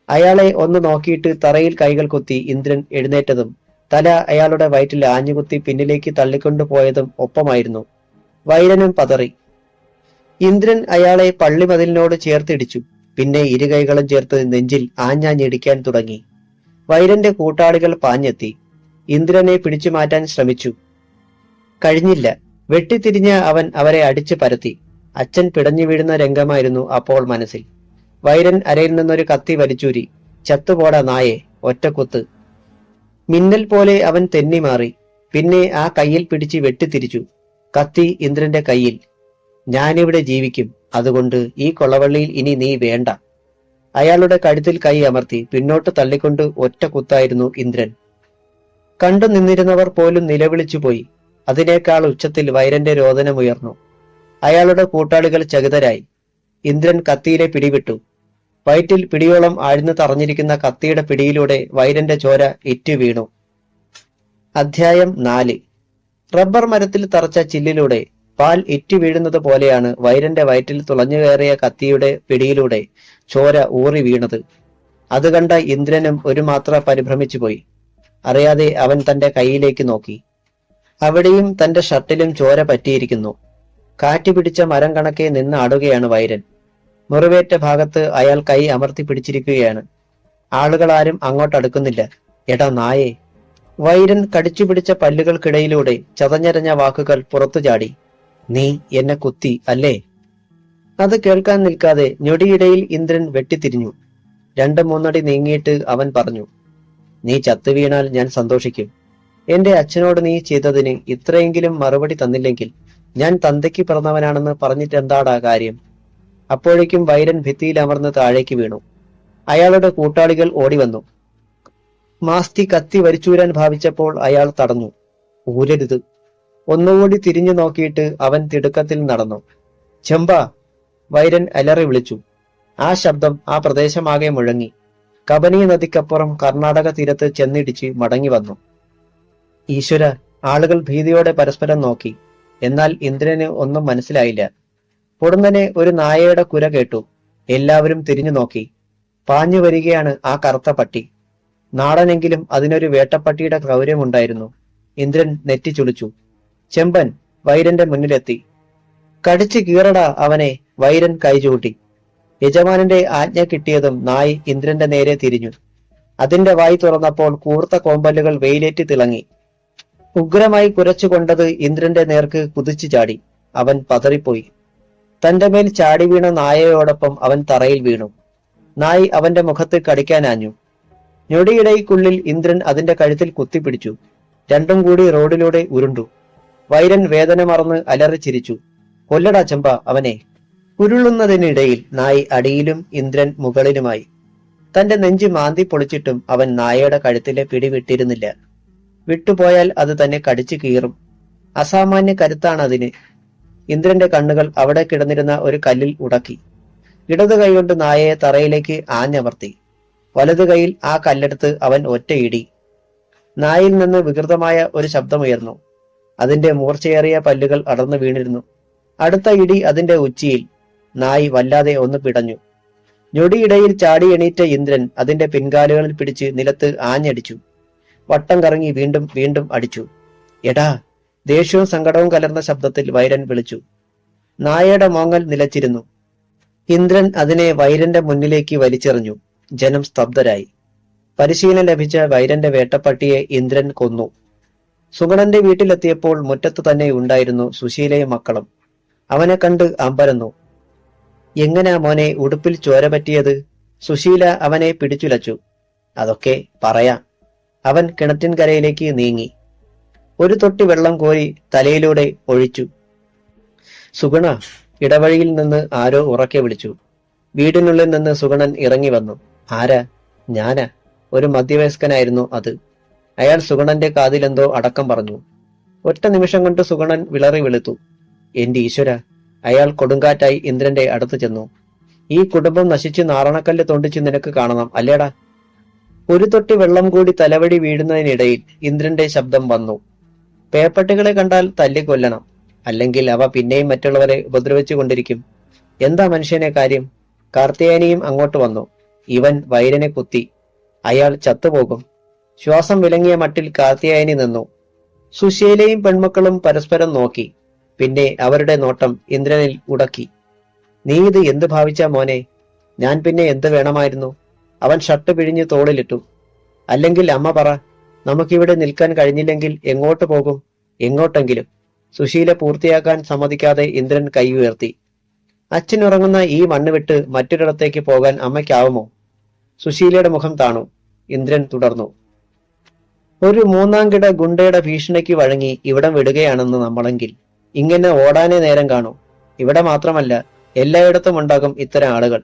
അയാളെ ഒന്ന് നോക്കിയിട്ട് തറയിൽ കൈകൾ കുത്തി ഇന്ദ്രൻ എഴുന്നേറ്റതും തല അയാളുടെ വയറ്റിൽ ആഞ്ഞുകുത്തി പിന്നിലേക്ക് തള്ളിക്കൊണ്ടുപോയതും ഒപ്പമായിരുന്നു. വൈരനും പതറി. ഇന്ദ്രൻ അയാളെ പള്ളിമതിലിനോട് ചേർത്തിടിച്ചു. പിന്നെ ഇരുകൈകളും ചേർത്ത് നെഞ്ചിൽ ആഞ്ഞാഞ്ഞിടിക്കാൻ തുടങ്ങി. വൈരന്റെ കൂട്ടാളികൾ പാഞ്ഞെത്തി. ഇന്ദ്രനെ പിടിച്ചു മാറ്റാൻ ശ്രമിച്ചു. കഴിഞ്ഞില്ല. വെട്ടിത്തിരിഞ്ഞ അവൻ അവരെ അടിച്ചു പരത്തി. അച്ഛൻ പിടഞ്ഞു വീഴുന്ന രംഗമായിരുന്നു അപ്പോൾ മനസ്സിൽ. വൈരൻ അരയിൽ നിന്നൊരു കത്തി വലിച്ചൂരി. ചത്തുപോടാ നായെ, ഒറ്റക്കുത്ത്. മിന്നൽ പോലെ അവൻ തെന്നിമാറി. പിന്നെ ആ കയ്യിൽ പിടിച്ച് വെട്ടിത്തിരിച്ചു. കത്തി ഇന്ദ്രന്റെ കയ്യിൽ. ഞാനിവിടെ ജീവിക്കും, അതുകൊണ്ട് ഈ കൊളവള്ളിയിൽ ഇനി നീ വേണ്ട. അയാളുടെ കഴുത്തിൽ കൈ അമർത്തി പിന്നോട്ട് തള്ളിക്കൊണ്ട് ഒറ്റ കുത്തായിരുന്നു ഇന്ദ്രൻ. കണ്ടു നിന്നിരുന്നവർ പോലും നിലവിളിച്ചുപോയി. അതിനേക്കാൾ ഉച്ചത്തിൽ വൈരന്റെ രോദനമുയർന്നു. അയാളുടെ കൂട്ടാളികൾ ചകിതരായി. ഇന്ദ്രൻ കത്തിയിലെ പിടിവിട്ടു. വയറ്റിൽ പിടിയോളം ആഴ്ന്നു തറഞ്ഞിരിക്കുന്ന കത്തിയുടെ പിടിയിലൂടെ വൈരന്റെ ചോര ഇറ്റു വീണു. അധ്യായം 4. റബ്ബർ മരത്തിൽ തറച്ച ചില്ലിലൂടെ പാൽ ഇറ്റു വീഴുന്നത് പോലെയാണ് വൈരന്റെ വയറ്റിൽ തുളഞ്ഞു കയറിയ കത്തിയുടെ പിടിയിലൂടെ ചോര ഊറി വീണത്. അത് കണ്ട ഇന്ദ്രനും ഒരു മാത്ര പരിഭ്രമിച്ചുപോയി. അറിയാതെ അവൻ തന്റെ കൈയിലേക്ക് നോക്കി. അവിടെയും തന്റെ ഷർട്ടിലും ചോര പറ്റിയിരിക്കുന്നു. കാറ്റുപിടിച്ച മരം കണക്കെ നിന്ന് ആടുകയാണ് വൈരൻ. മുറിവേറ്റ ഭാഗത്ത് അയാൾ കൈ അമർത്തി പിടിച്ചിരിക്കുകയാണ്. ആളുകളാരും അങ്ങോട്ടടുക്കുന്നില്ല. എടാ നായേ. വൈരൻ കടിച്ചുപിടിച്ച പല്ലുകൾക്കിടയിലൂടെ ചതഞ്ഞരഞ്ഞ വാക്കുകൾ പുറത്തു ചാടി. നീ എന്നെ കുത്തി അല്ലേ? അത് കേൾക്കാൻ നിൽക്കാതെ ഞൊടിയിടയിൽ ഇന്ദ്രൻ വെട്ടിത്തിരിഞ്ഞു. 2-3 അടി നീങ്ങിയിട്ട് അവൻ പറഞ്ഞു. നീ ചത്തുവീണാൽ ഞാൻ സന്തോഷിക്കും. എന്റെ അച്ഛനോട് നീ ചെയ്തതിന് ഇത്രയെങ്കിലും മറുപടി തന്നില്ലെങ്കിൽ ഞാൻ തന്തയ്ക്ക് പിറന്നവനാണെന്ന് പറഞ്ഞിട്ടെന്താടാ കാര്യം? അപ്പോഴേക്കും വൈരൻ ഭിത്തിയിൽ അമർന്ന് താഴേക്ക് വീണു. അയാളുടെ കൂട്ടാളികൾ ഓടിവന്നു. മാസ്തി കത്തി വലിച്ചൂരാൻ ഭാവിച്ചപ്പോൾ അയാൾ തടഞ്ഞു. ഊരരുത്. ഒന്നുകൂടി തിരിഞ്ഞു നോക്കിയിട്ട് അവൻ തിടുക്കത്തിൽ നടന്നു. ചെമ്പ! വൈരൻ അലറി വിളിച്ചു. ആ ശബ്ദം ആ പ്രദേശമാകെ മുഴങ്ങി. കബനി നദിക്കപ്പുറം കർണാടക തീരത്ത് ചെന്നിടിച്ച് മടങ്ങി വന്നു. ഈശ്വര! ആളുകൾ ഭീതിയോടെ പരസ്പരം നോക്കി. എന്നാൽ ഇന്ദ്രന് ഒന്നും മനസ്സിലായില്ല. പൊടുന്നനെ ഒരു നായയുടെ കുര കേട്ടു. എല്ലാവരും തിരിഞ്ഞു നോക്കി. പാഞ്ഞു വരികയാണ് ആ കറുത്ത പട്ടി. നാടനെങ്കിലും അതിനൊരു വേട്ടപ്പട്ടിയുടെ ക്രൗര്യമുണ്ടായിരുന്നു. ഇന്ദ്രൻ നെറ്റി ചുളിച്ചു. ചെമ്പൻ വൈരന്റെ മുന്നിലെത്തി. കടിച്ചു കീറടാ അവനെ. വൈരൻ കൈചൂട്ടി. യജമാനന്റെ ആജ്ഞ കിട്ടിയതും നായ് ഇന്ദ്രന്റെ നേരെ തിരിഞ്ഞു. അതിന്റെ വായി തുറന്നപ്പോൾ കൂർത്ത കോമ്പല്ലുകൾ വെയിലേറ്റി തിളങ്ങി. ഉഗ്രമായി കുരച്ചുകൊണ്ടത് ഇന്ദ്രന്റെ നേർക്ക് കുതിച്ചു ചാടി. അവൻ പതറിപ്പോയി. തന്റെ മേൽ ചാടി വീണ നായയോടൊപ്പം അവൻ തറയിൽ വീണു. നായ് അവന്റെ മുഖത്ത് കടിക്കാനാഞ്ഞു. ഞൊടിയിടയ്ക്കുള്ളിൽ ഇന്ദ്രൻ അതിന്റെ കഴുത്തിൽ കുത്തിപ്പിടിച്ചു. രണ്ടും കൂടി റോഡിലൂടെ ഉരുണ്ടു. വൈരൻ വേദന മറന്ന് അലറി ചിരിച്ചു. കൊല്ലടാ ചെമ്പ അവനെ. ഉരുളുന്നതിനിടയിൽ നായ് അടിയിലും ഇന്ദ്രൻ മുകളിലുമായി. തന്റെ നെഞ്ച് മാന്തി പൊളിച്ചിട്ടും അവൻ നായയുടെ കഴുത്തിലെ പിടി വിട്ടിരുന്നില്ല. വിട്ടുപോയാൽ അത് തന്നെ കടിച്ചു കീറും. അസാമാന്യ കരുത്താണ് അതിന്. ഇന്ദ്രന്റെ കണ്ണുകൾ അവിടെ കിടന്നിരുന്ന ഒരു കല്ലിൽ ഉടക്കി. ഇടതു കൈകൊണ്ട് നായയെ തറയിലേക്ക് ആഞ്ഞമർത്തി. വലതു കൈയിൽ ആ കല്ലെടുത്ത് അവൻ ഒറ്റയിടി. നായിൽ നിന്ന് വികൃതമായ ഒരു ശബ്ദമുയർന്നു. അതിന്റെ മൂർച്ചയേറിയ പല്ലുകൾ അടർന്നു വീണിരുന്നു. അടുത്ത ഇടി അതിന്റെ ഉച്ചിയിൽ. നായ് വല്ലാതെ ഒന്ന് പിടഞ്ഞു. ഞൊടിയിടയിൽ ചാടി എണീറ്റ ഇന്ദ്രൻ അതിന്റെ പിൻകാലുകളിൽ പിടിച്ച് നിലത്ത് ആഞ്ഞടിച്ചു. വട്ടം കറങ്ങി വീണ്ടും വീണ്ടും അടിച്ചു. എടാ! ദേഷ്യവും സങ്കടവും കലർന്ന ശബ്ദത്തിൽ വൈരൻ വിളിച്ചു. നായയുടെ മോങ്ങൽ നിലച്ചിരുന്നു. ഇന്ദ്രൻ അതിനെ വൈരന്റെ മുന്നിലേക്ക് വലിച്ചെറിഞ്ഞു. ജനം സ്തബ്ധരായി. പരിശീലനം ലഭിച്ച വൈരന്റെ വേട്ടപ്പട്ടിയെ ഇന്ദ്രൻ കൊന്നു. സുഗണന്റെ വീട്ടിലെത്തിയപ്പോൾ മുറ്റത്ത് തന്നെ ഉണ്ടായിരുന്നു സുശീലയും മക്കളും. അവനെ കണ്ട് അമ്പരന്നു. എങ്ങനാ മോനെ ഉടുപ്പിൽ ചോര പറ്റിയത്? സുശീല അവനെ പിടിച്ചുലച്ചു. അതൊക്കെ പറയാം. അവൻ കിണറ്റിൻകരയിലേക്ക് നീങ്ങി. ഒരു തൊട്ടി വെള്ളം കോരി തലയിലൂടെ ഒഴിച്ചു. സുഗുണ, ഇടവഴിയിൽ നിന്ന് ആരോ ഉറക്കെ വിളിച്ചു. വീടിനുള്ളിൽ നിന്ന് സുഗണൻ ഇറങ്ങി വന്നു. ആരാ? ഞാനാ. ഒരു മധ്യവയസ്കനായിരുന്നു അത്. അയാൾ സുഗണന്റെ കാതിലെന്തോ അടക്കം പറഞ്ഞു. ഒറ്റ നിമിഷം കൊണ്ട് സുഗണൻ വിളറി വെളുത്തു. എന്റെ ഈശ്വര! അയാൾ കൊടുങ്കാറ്റായി ഇന്ദ്രന്റെ അടുത്ത് ചെന്നു. ഈ കുടുംബം നശിച്ച് നാരണക്കല്ല് തൊണ്ടിച്ച് നിനക്ക് കാണണം അല്ലേടാ? ഒരു തൊട്ടി വെള്ളം കൂടി തലവടി വീഴുന്നതിനിടയിൽ ഇന്ദ്രന്റെ ശബ്ദം വന്നു. പേപ്പട്ടികളെ കണ്ടാൽ തല്ലിക്കൊല്ലണം, അല്ലെങ്കിൽ അവ പിന്നെയും മറ്റുള്ളവരെ ഉപദ്രവിച്ചു കൊണ്ടിരിക്കും. എന്താ മനുഷ്യനെ കാര്യം? കാർത്തിയാനിയും അങ്ങോട്ട് വന്നു. ഇവൻ വൈരനെ കുത്തി. അയാൾ ചത്തുപോകും. ശ്വാസം വിലങ്ങിയ മട്ടിൽ കാർത്തിയായനി നിന്നു. സുശീലയും പെൺമക്കളും പരസ്പരം നോക്കി. പിന്നെ അവരുടെ നോട്ടം ഇന്ദ്രനിൽ ഉടക്കി. നീ ഇത് എന്ത് ഭാവിച്ചാ മോനെ? ഞാൻ പിന്നെ എന്ത് വേണമായിരുന്നു? അവൻ ഷർട്ട് പിഴിഞ്ഞ് തോളിലിട്ടു. അല്ലെങ്കിൽ അമ്മ പറ, നമുക്കിവിടെ നിൽക്കാൻ കഴിഞ്ഞില്ലെങ്കിൽ എങ്ങോട്ട് പോകും? എങ്ങോട്ടെങ്കിലും. സുശീല പൂർത്തിയാക്കാൻ സമ്മതിക്കാതെ ഇന്ദ്രൻ കൈ ഉയർത്തി. അച്ഛനുറങ്ങുന്ന ഈ മണ്ണ് വിട്ട് മറ്റൊരിടത്തേക്ക് പോകാൻ അമ്മയ്ക്കാവുമോ? സുശീലയുടെ മുഖം താണു. ഇന്ദ്രൻ തുടർന്നു. ഒരു മൂന്നാം കിട ഗുണ്ടയുടെ ഭീഷണിക്ക് വഴങ്ങി ഇവിടം വിടുകയാണെന്ന് നമ്മളെങ്കിൽ ഇങ്ങനെ ഓടാനേ നേരം കാണൂ. ഇവിടെ മാത്രമല്ല, എല്ലായിടത്തും ഉണ്ടാകും ഇത്തരം ആളുകൾ.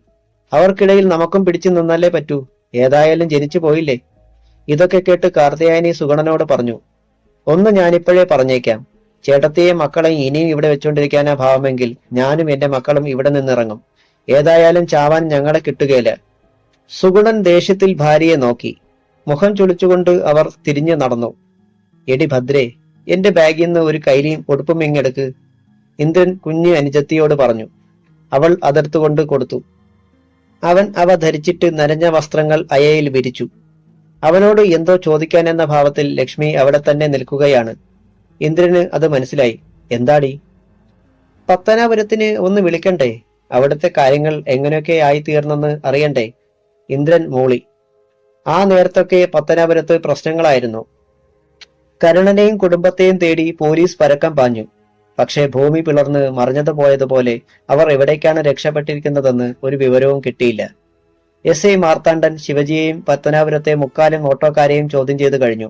അവർക്കിടയിൽ നമുക്കും പിടിച്ചു നിന്നല്ലേ പറ്റൂ. ഏതായാലും ജനിച്ചു പോയില്ലേ. ഇതൊക്കെ കേട്ട് കാർത്തിയായനി സുഗണനോട് പറഞ്ഞു. ഒന്ന് ഞാനിപ്പോഴേ പറഞ്ഞേക്കാം. ചേട്ടത്തെയും മക്കളെയും ഇനിയും ഇവിടെ വെച്ചുകൊണ്ടിരിക്കാനാ ഭാവമെങ്കിൽ ഞാനും എന്റെ മക്കളും ഇവിടെ നിന്നിറങ്ങും. ഏതായാലും ചാവാൻ ഞങ്ങളെ കിട്ടുകയില്ല. സുഗുണൻ ദേഷ്യത്തിൽ ഭാര്യയെ നോക്കി. മുഖം ചുളിച്ചുകൊണ്ട് അവർ തിരിഞ്ഞു നടന്നു. എടി ഭദ്രേ, എന്റെ ബാഗിൽ നിന്ന് ഒരു കൈലിയും ഉടുപ്പും ഇങ്ങെടുക്ക്, ഇന്ദ്രൻ കുഞ്ഞു അനുജത്തിയോട് പറഞ്ഞു. അവൾ അതെടുത്തുകൊണ്ട് കൊടുത്തു. അവൻ അവ ധരിച്ചിട്ട് നനഞ്ഞ വസ്ത്രങ്ങൾ അയയിൽ വിരിച്ചു. അവനോട് എന്തോ ചോദിക്കാനെന്ന ഭാവത്തിൽ ലക്ഷ്മി അവിടെ തന്നെ നിൽക്കുകയാണ്. ഇന്ദ്രന് അത് മനസ്സിലായി. എന്താടി? പത്തനാപുരത്തിന് ഒന്ന് വിളിക്കണ്ടേ? അവിടുത്തെ കാര്യങ്ങൾ എങ്ങനെയൊക്കെ ആയിത്തീർന്നെന്ന് അറിയണ്ടേ? ഇന്ദ്രൻ മൂളി. ആ നേരത്തൊക്കെ പത്തനാപുരത്ത് പ്രശ്നങ്ങളായിരുന്നു. കരുണനെയും കുടുംബത്തെയും തേടി പോലീസ് പരക്കം പാഞ്ഞു. പക്ഷേ ഭൂമി പിളർന്ന് മറിഞ്ഞത് പോയതുപോലെ അവർ എവിടേക്കാണ് രക്ഷപ്പെട്ടിരിക്കുന്നതെന്ന് ഒരു വിവരവും കിട്ടിയില്ല. എസ് ഐ മാർത്താണ്ഡൻ ശിവജിയെയും പത്തനാപുരത്തെ മുക്കാലും ഓട്ടോക്കാരെയും ചോദ്യം ചെയ്തു കഴിഞ്ഞു.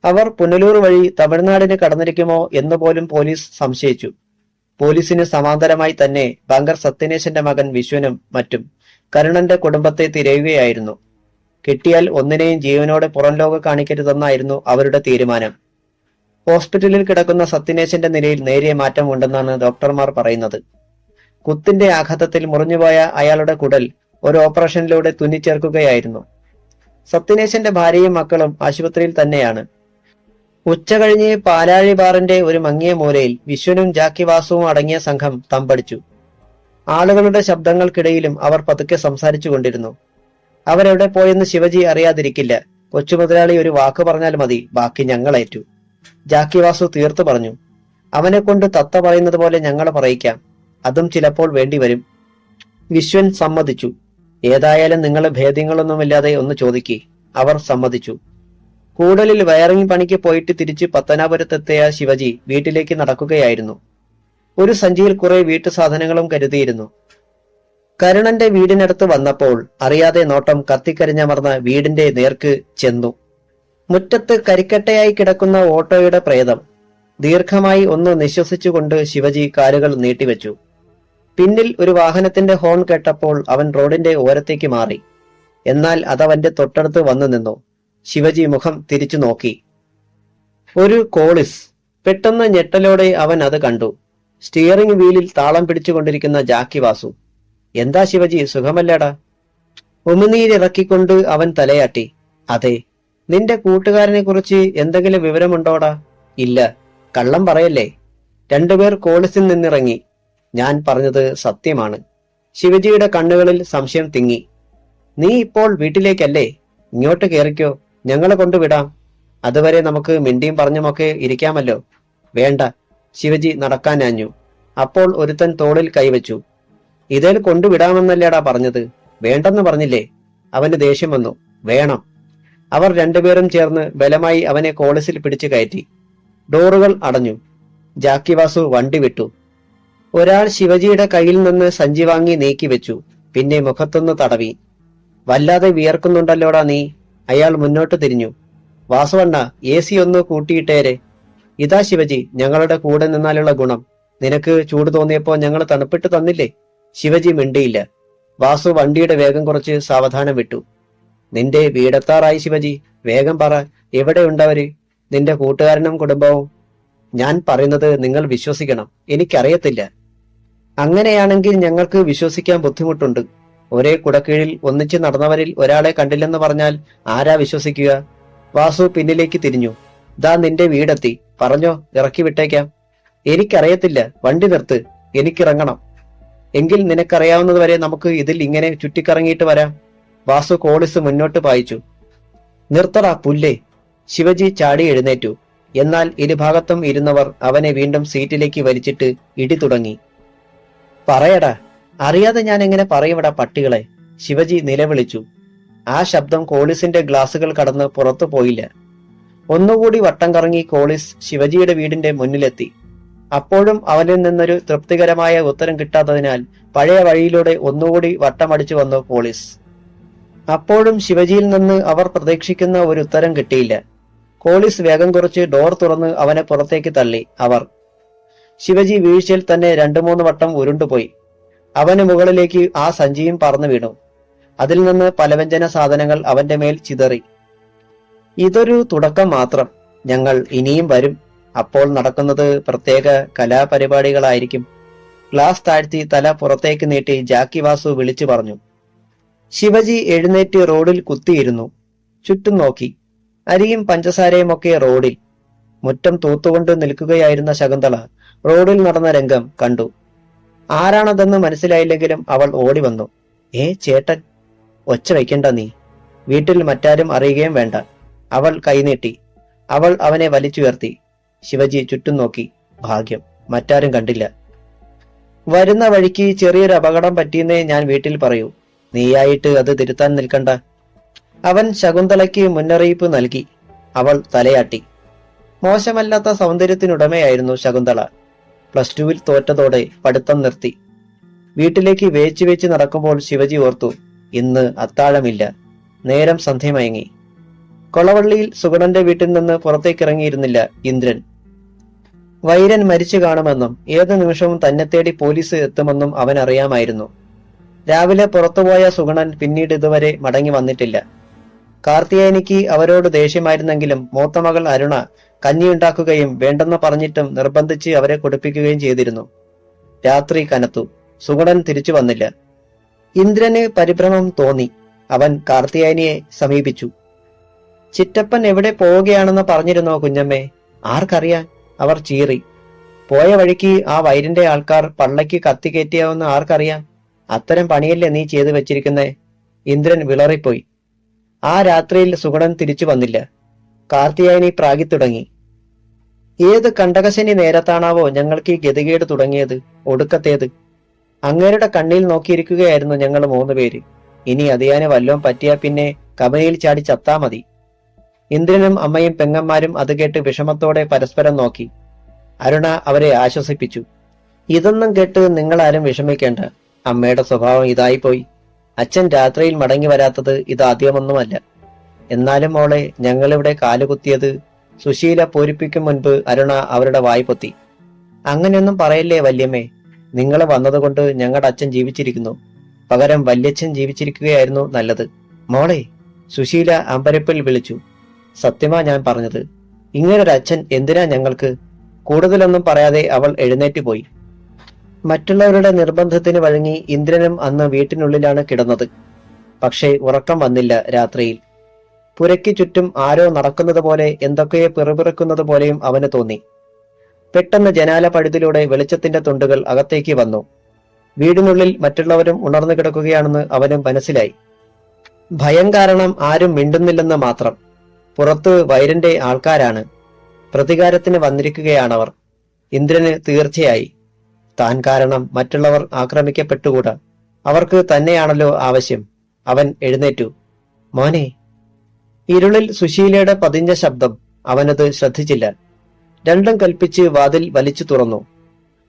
അവർ പുനലൂർ വഴി തമിഴ്നാടിന് കടന്നിരിക്കുമോ എന്ന് പോലും പോലീസ് സംശയിച്ചു. പോലീസിന് സമാന്തരമായി തന്നെ ബാങ്കർ സത്യനേശന്റെ മകൻ വിശ്വനും മറ്റും കരുണന്റെ കുടുംബത്തെ തിരയുകയായിരുന്നു. കിട്ടിയാൽ ഒന്നിനെയും ജീവനോടെ പുറം ലോകം കാണിക്കരുതെന്നായിരുന്നു അവരുടെ തീരുമാനം. ഹോസ്പിറ്റലിൽ കിടക്കുന്ന സത്യനേശന്റെ നിലയിൽ നേരിയ മാറ്റം ഉണ്ടെന്നാണ് ഡോക്ടർമാർ പറയുന്നത്. കുത്തിന്റെ ആഘാതത്തിൽ മുറിഞ്ഞുപോയ അയാളുടെ കുടൽ ഒരു ഓപ്പറേഷനിലൂടെ തുന്നിച്ചേർക്കുകയായിരുന്നു. സത്യനേശന്റെ ഭാര്യയും മക്കളും ആശുപത്രിയിൽ തന്നെയാണ്. ഉച്ച കഴിഞ്ഞ് പാലാഴി ബാറിന്റെ ഒരു മങ്ങിയ മൂലയിൽ വിശ്വനും ജാക്കി വാസുവും അടങ്ങിയ സംഘം തമ്പടിച്ചു. ആളുകളുടെ ശബ്ദങ്ങൾക്കിടയിലും അവർ പതുക്കെ സംസാരിച്ചു കൊണ്ടിരുന്നു. അവരെവിടെ പോയെന്ന് ശിവജി അറിയാതിരിക്കില്ല. കൊച്ചുമുതലാളി ഒരു വാക്ക് പറഞ്ഞാൽ മതി, ബാക്കി ഞങ്ങളേറ്റു. ജാക്കി വാസു തീർത്തു പറഞ്ഞു. അവനെ കൊണ്ട് തത്ത പറയുന്നത് പോലെ ഞങ്ങൾ പറയിക്കാം, അതും ചിലപ്പോൾ വേണ്ടിവരും. വിശ്വൻ സമ്മതിച്ചു. ഏതായാലും നിങ്ങൾ ഭേദ്യങ്ങളൊന്നുമില്ലാതെ ഒന്ന് ചോദിക്കേ. അവർ സമ്മതിച്ചു. കൂടലിൽ വയറിംഗ് പണിക്ക് പോയിട്ട് തിരിച്ച് പത്തനാപുരത്തെത്തിയ ശിവജി വീട്ടിലേക്ക് നടക്കുകയായിരുന്നു. ഒരു സഞ്ചിയിൽ കുറെ വീട്ടു സാധനങ്ങളും കരുതിയിരുന്നു. കരുണന്റെ വീടിനടുത്ത് വന്നപ്പോൾ അറിയാതെ നോട്ടം കത്തിക്കരിഞ്ഞമർന്ന വീടിന്റെ നേർക്ക് ചെന്നു. മുറ്റത്ത് കരിക്കട്ടയായി കിടക്കുന്ന ഓട്ടോയുടെ പ്രേതം. ദീർഘമായി ഒന്ന് നിശ്വസിച്ചുകൊണ്ട് ശിവജി കാലുകൾ നീട്ടിവെച്ചു. പിന്നിൽ ഒരു വാഹനത്തിന്റെ ഹോൺ കേട്ടപ്പോൾ അവൻ റോഡിന്റെ ഓരത്തേക്ക് മാറി. എന്നാൽ അതവന്റെ തൊട്ടടുത്ത് വന്നു നിന്നു. ശിവജി മുഖം തിരിച്ചു നോക്കി. ഒരു കോളിസ്. പെട്ടെന്ന് ഞെട്ടലോടെ അവൻ അത് കണ്ടു. സ്റ്റിയറിംഗ് വീലിൽ താളം പിടിച്ചുകൊണ്ടിരിക്കുന്ന ജാക്കി വാസു. എന്താ ശിവജി, സുഖമല്ലേടാ? ഉമിനീരിറക്കിക്കൊണ്ട് അവൻ തലയാട്ടി. അതെ. നിന്റെ കൂട്ടുകാരനെ കുറിച്ച് എന്തെങ്കിലും വിവരമുണ്ടോടാ? ഇല്ല. കള്ളം പറയല്ലേ. രണ്ടുപേർ കോളിസിൽ നിന്നിറങ്ങി. ഞാൻ പറഞ്ഞത് സത്യമാണ്. ശിവജിയുടെ കണ്ണുകളിൽ സംശയം തിങ്ങി. നീ ഇപ്പോൾ വീട്ടിലേക്കല്ലേ? ഇങ്ങോട്ട് കേറിക്കോ, ഞങ്ങളെ കൊണ്ടുവിടാം. അതുവരെ നമുക്ക് മിണ്ടിയും പറഞ്ഞുമൊക്കെ ഇരിക്കാമല്ലോ. വേണ്ട. ശിവജി നടക്കാനാഞ്ഞു. അപ്പോൾ ഒരുത്തൻ തോളിൽ കൈവച്ചു. ഇതിൽ കൊണ്ടുവിടാമെന്നല്ലേടാ പറഞ്ഞത്? വേണ്ടെന്ന് പറഞ്ഞില്ലേ? അവന് ദേഷ്യം വന്നു. വേണം. അവർ രണ്ടുപേരും ചേർന്ന് ബലമായി അവനെ കോളിസിൽ പിടിച്ചു കയറ്റി. ഡോറുകൾ അടഞ്ഞു. ജാക്കി വാസു വണ്ടി വിട്ടു. ഒരാൾ ശിവജിയുടെ കയ്യിൽ നിന്ന് സഞ്ചി വാങ്ങി നീക്കിവെച്ചു. പിന്നെ മുഖത്തൊന്ന് തടവി. വല്ലാതെ വിയർക്കുന്നുണ്ടല്ലോടാ നീ. അയാൾ മുന്നോട്ട് തിരിഞ്ഞു. വാസുവണ്ണ, AC ഒന്ന് കൂട്ടിയിട്ടേരെ. ഇതാ ശിവജി, ഞങ്ങളുടെ കൂടെ നിന്നാലുള്ള ഗുണം. നിനക്ക് ചൂട് തോന്നിയപ്പോ ഞങ്ങൾ തണുപ്പിട്ട് തന്നില്ലേ? ശിവജി മിണ്ടിയില്ല. വാസു വണ്ടിയുടെ വേഗം കുറച്ച് സാവധാനം വിട്ടു. നിന്റെ വീടെത്താറായി ശിവജി, വേഗം പറ, എവിടെയുണ്ടവര്, നിന്റെ കൂട്ടുകാരനും കുടുംബവും? ഞാൻ പറയുന്നത് നിങ്ങൾ വിശ്വസിക്കണം, എനിക്കറിയത്തില്ല. അങ്ങനെയാണെങ്കിൽ ഞങ്ങൾക്ക് വിശ്വസിക്കാൻ ബുദ്ധിമുട്ടുണ്ട്. ഒരേ കുടക്കീഴിൽ ഒന്നിച്ച് നടന്നവരിൽ ഒരാളെ കണ്ടില്ലെന്ന് പറഞ്ഞാൽ ആരാ വിശ്വസിക്കുക? വാസു പിന്നിലേക്ക് തിരിഞ്ഞു. ദാ നിന്റെ വീടെത്തി, പറഞ്ഞോ, ഇറക്കി വിട്ടേക്കാം. എനിക്കറിയത്തില്ല, വണ്ടി നിർത്ത്, എനിക്കിറങ്ങണം. എങ്കിൽ നിനക്കറിയാവുന്നതുവരെ നമുക്ക് ഇതിൽ ഇങ്ങനെ ചുറ്റിക്കറങ്ങിയിട്ട് വരാം. വാസു കോളിസ് മുന്നോട്ട് പായിച്ചു. നിർത്തടാ പുല്ലേ! ശിവജി ചാടി എഴുന്നേറ്റു. എന്നാൽ ഇരുഭാഗത്തും ഇരുന്നവർ അവനെ വീണ്ടും സീറ്റിലേക്ക് വലിച്ചിട്ട് ഇടി തുടങ്ങി. പറയടാ, അറിയാതെ ഞാൻ എങ്ങനെ പറയുവടാ പട്ടികളെ! ശിവജി നിലവിളിച്ചു. ആ ശബ്ദം കോളിസിന്റെ ഗ്ലാസുകൾ കടന്ന് പുറത്തു പോയില്ല. ഒന്നുകൂടി വട്ടം കറങ്ങി കോളിസ് ശിവജിയുടെ വീടിന്റെ മുന്നിലെത്തി. അപ്പോഴും അവനിൽ നിന്നൊരു തൃപ്തികരമായ ഉത്തരം കിട്ടാത്തതിനാൽ പഴയ വഴിയിലൂടെ ഒന്നുകൂടി വട്ടമടിച്ചു വന്നു പോളിസ്. അപ്പോഴും ശിവജിയിൽ നിന്ന് അവർ പ്രതീക്ഷിക്കുന്ന ഒരു ഉത്തരം കിട്ടിയില്ല. കോളിസ് വേഗം കുറച്ച് ഡോർ തുറന്ന് അവനെ പുറത്തേക്ക് തള്ളി. ശിവജി വീഴ്ചയിൽ തന്നെ 2-3 വട്ടം ഉരുണ്ടുപോയി. അവന് മുകളിലേക്ക് ആ സഞ്ചിയും പറന്നു വീണു. അതിൽ നിന്ന് പലവ്യഞ്ജന സാധനങ്ങൾ അവന്റെ മേൽ ചിതറി. ഇതൊരു തുടക്കം മാത്രം, ഞങ്ങൾ ഇനിയും വരും. അപ്പോൾ നടക്കുന്നത് പ്രത്യേക കലാപരിപാടികളായിരിക്കും. ഗ്ലാസ് താഴ്ത്തി തല പുറത്തേക്ക് നീട്ടി ജാക്കി വാസു വിളിച്ചു പറഞ്ഞു. ശിവജി എഴുന്നേറ്റ് റോഡിൽ കുത്തിയിരുന്നു. ചുറ്റും നോക്കി. അരിയും പഞ്ചസാരയും ഒക്കെ റോഡിൽ. മുറ്റം തൂത്തുകൊണ്ട് നിൽക്കുകയായിരുന്ന ശകുന്തള റോഡിൽ നടന്ന രംഗം കണ്ടു. ആരാണതെന്ന് മനസ്സിലായില്ലെങ്കിലും അവൾ ഓടി വന്നു. ചേട്ടൻ! ഒച്ച വയ്ക്കണ്ട നീ, വീട്ടിൽ മറ്റാരും അറിയുകയും വേണ്ട. അവൾ കൈനീട്ടി. അവൾ അവനെ വലിച്ചുയർത്തി. ശിവജി ചുറ്റും നോക്കി. ഭാഗ്യം, മറ്റാരും കണ്ടില്ല. വരുന്ന വഴിക്ക് ചെറിയൊരു അപകടം പറ്റിയെന്നേ ഞാൻ വീട്ടിൽ പറയൂ. നീയായിട്ട് അത് തിരുത്താൻ നിൽക്കണ്ട. അവൻ ശകുന്തളയ്ക്ക് മുന്നറിയിപ്പ് നൽകി. അവൾ തലയാട്ടി. മോശമല്ലാത്ത സൗന്ദര്യത്തിനുടമയായിരുന്നു ശകുന്തള. +2 തോറ്റതോടെ പഠിത്തം നിർത്തി. വീട്ടിലേക്ക് വേച്ച് നടക്കുമ്പോൾ ശിവജി ഓർത്തു, ഇന്ന് അത്താഴമില്ല. നേരം സന്ധ്യ മയങ്ങി. കൊളവള്ളിയിൽ സുഗണന്റെ വീട്ടിൽ നിന്ന് പുറത്തേക്കിറങ്ങിയിരുന്നില്ല ഇന്ദ്രൻ. വൈരൻ മരിച്ചു കാണുമെന്നും ഏത് നിമിഷവും തന്നെ തേടി പോലീസ് എത്തുമെന്നും അവൻ അറിയാമായിരുന്നു. രാവിലെ പുറത്തുപോയ സുഗണൻ പിന്നീട് ഇതുവരെ മടങ്ങി വന്നിട്ടില്ല. കാർത്തിയായനിക്ക് അവരോട് ദേഷ്യമായിരുന്നെങ്കിലും മൂത്തമകൾ അരുണ കഞ്ഞിയുണ്ടാക്കുകയും വേണ്ടെന്ന് പറഞ്ഞിട്ടും നിർബന്ധിച്ച് അവരെ കുടിപ്പിക്കുകയും ചെയ്തിരുന്നു. രാത്രി കനത്തു. സുഗണൻ തിരിച്ചു വന്നില്ല. ഇന്ദ്രന് പരിഭ്രമം തോന്നി. അവൻ കാർത്തിയായനിയെ സമീപിച്ചു. ചിറ്റപ്പൻ എവിടെ പോവുകയാണെന്ന് പറഞ്ഞിരുന്നോ കുഞ്ഞമ്മേ? ആർക്കറിയാൻ? അവർ ചീറി. പോയ വഴിക്ക് ആ വൈരിന്റെ ആൾക്കാർ പള്ളയ്ക്ക് കത്തി കയറ്റിയാവെന്ന് ആർക്കറിയാം? അത്തരം പണിയല്ലേ നീ ചെയ്തു വെച്ചിരിക്കുന്നേ? ഇന്ദ്രൻ വിളറിപ്പോയി. ആ രാത്രിയിൽ സുഗണൻ തിരിച്ചു വന്നില്ല. കാർത്തിയായനി പ്രാഗിത്തുടങ്ങി. ഏത് കണ്ടകശനി നേരത്താണാവോ ഞങ്ങൾക്ക് ഈ ഗതികേട് തുടങ്ങിയത്? ഒടുക്കത്തേത്. അങ്ങേരുടെ കണ്ണിൽ നോക്കിയിരിക്കുകയായിരുന്നു ഞങ്ങൾ 3 പേര്. ഇനി അതിയാന് വല്ലോം പറ്റിയാ പിന്നെ കബനിയിൽ ചാടി ചത്താ മതി. ഇന്ദ്രനും അമ്മയും പെങ്ങന്മാരും അത് കേട്ട് വിഷമത്തോടെ പരസ്പരം നോക്കി. അരുണ അവരെ ആശ്വസിപ്പിച്ചു. ഇതൊന്നും കേട്ട് നിങ്ങളാരും വിഷമിക്കേണ്ട. അമ്മയുടെ സ്വഭാവം ഇതായിപ്പോയി. അച്ഛൻ രാത്രിയിൽ മടങ്ങി വരാത്തത് ഇതാദ്യമൊന്നുമല്ല. എന്നാലും മോളെ, ഞങ്ങളിവിടെ കാലുകുത്തിയത് സുശീല പൂരിപ്പിക്കും മുൻപ് അരുണ അവരുടെ വായ് പൊത്തി. അങ്ങനെയൊന്നും പറയല്ലേ വല്യമ്മേ. നിങ്ങൾ വന്നതുകൊണ്ട് ഞങ്ങളുടെ അച്ഛൻ ജീവിച്ചിരിക്കുന്നു. പകരം വല്യച്ഛൻ ജീവിച്ചിരിക്കുകയായിരുന്നു നല്ലത്. മോളെ, സുശീല അമ്പരപ്പിൽ വിളിച്ചു. സത്യമാ ഞാൻ പറഞ്ഞത്. ഇങ്ങനൊരു അച്ഛൻ എന്തിനാ ഞങ്ങൾക്ക്? കൂടുതലൊന്നും പറയാതെ അവൾ എഴുന്നേറ്റ് പോയി. മറ്റുള്ളവരുടെ നിർബന്ധത്തിന് വഴങ്ങി ഇന്ദ്രനും അന്ന് വീട്ടിനുള്ളിലാണ് കിടന്നത്. പക്ഷേ ഉറക്കം വന്നില്ല രാത്രിയിൽ. പുരയ്ക്ക് ചുറ്റും ആരോ നടക്കുന്നത് പോലെ, എന്തൊക്കെയോ പിറുപിറുക്കുന്നത് പോലെയും അവന് തോന്നി. പെട്ടെന്ന് ജനാല പഴുതിലൂടെ വെളിച്ചത്തിന്റെ തുണ്ടുകൾ അകത്തേക്ക് വന്നു. വീടിനുള്ളിൽ മറ്റുള്ളവരും ഉണർന്നു കിടക്കുകയാണെന്ന് അവനും മനസ്സിലായി. ഭയം കാരണം ആരും മിണ്ടുന്നില്ലെന്ന് മാത്രം. പുറത്ത് വൈരന്റെ ആൾക്കാരാണ്. പ്രതികാരത്തിന് വന്നിരിക്കുകയാണവർ. ഇന്ദ്രന് തീർച്ചയായി. താൻ കാരണം മറ്റുള്ളവർ ആക്രമിക്കപ്പെട്ടുകൂടാ. അവർക്ക് തന്നെയാണല്ലോ ആവശ്യം. അവൻ എഴുന്നേറ്റു. മോനെ! ഇരുളിൽ സുശീലയുടെ പതിഞ്ഞ ശബ്ദം. അവനത് ശ്രദ്ധിച്ചില്ല. രണ്ടും കൽപ്പിച്ച് വാതിൽ വലിച്ചു തുറന്നു.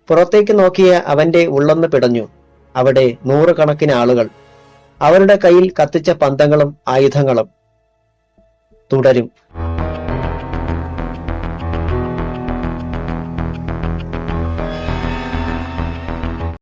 പുറത്തേക്ക് നോക്കിയ അവന്റെ ഉള്ളൊന്ന് പിടഞ്ഞു. അവിടെ 100 കണക്കിന് ആളുകൾ. അവരുടെ കയ്യിൽ കത്തിച്ച പന്തങ്ങളും ആയുധങ്ങളും. തുടരും.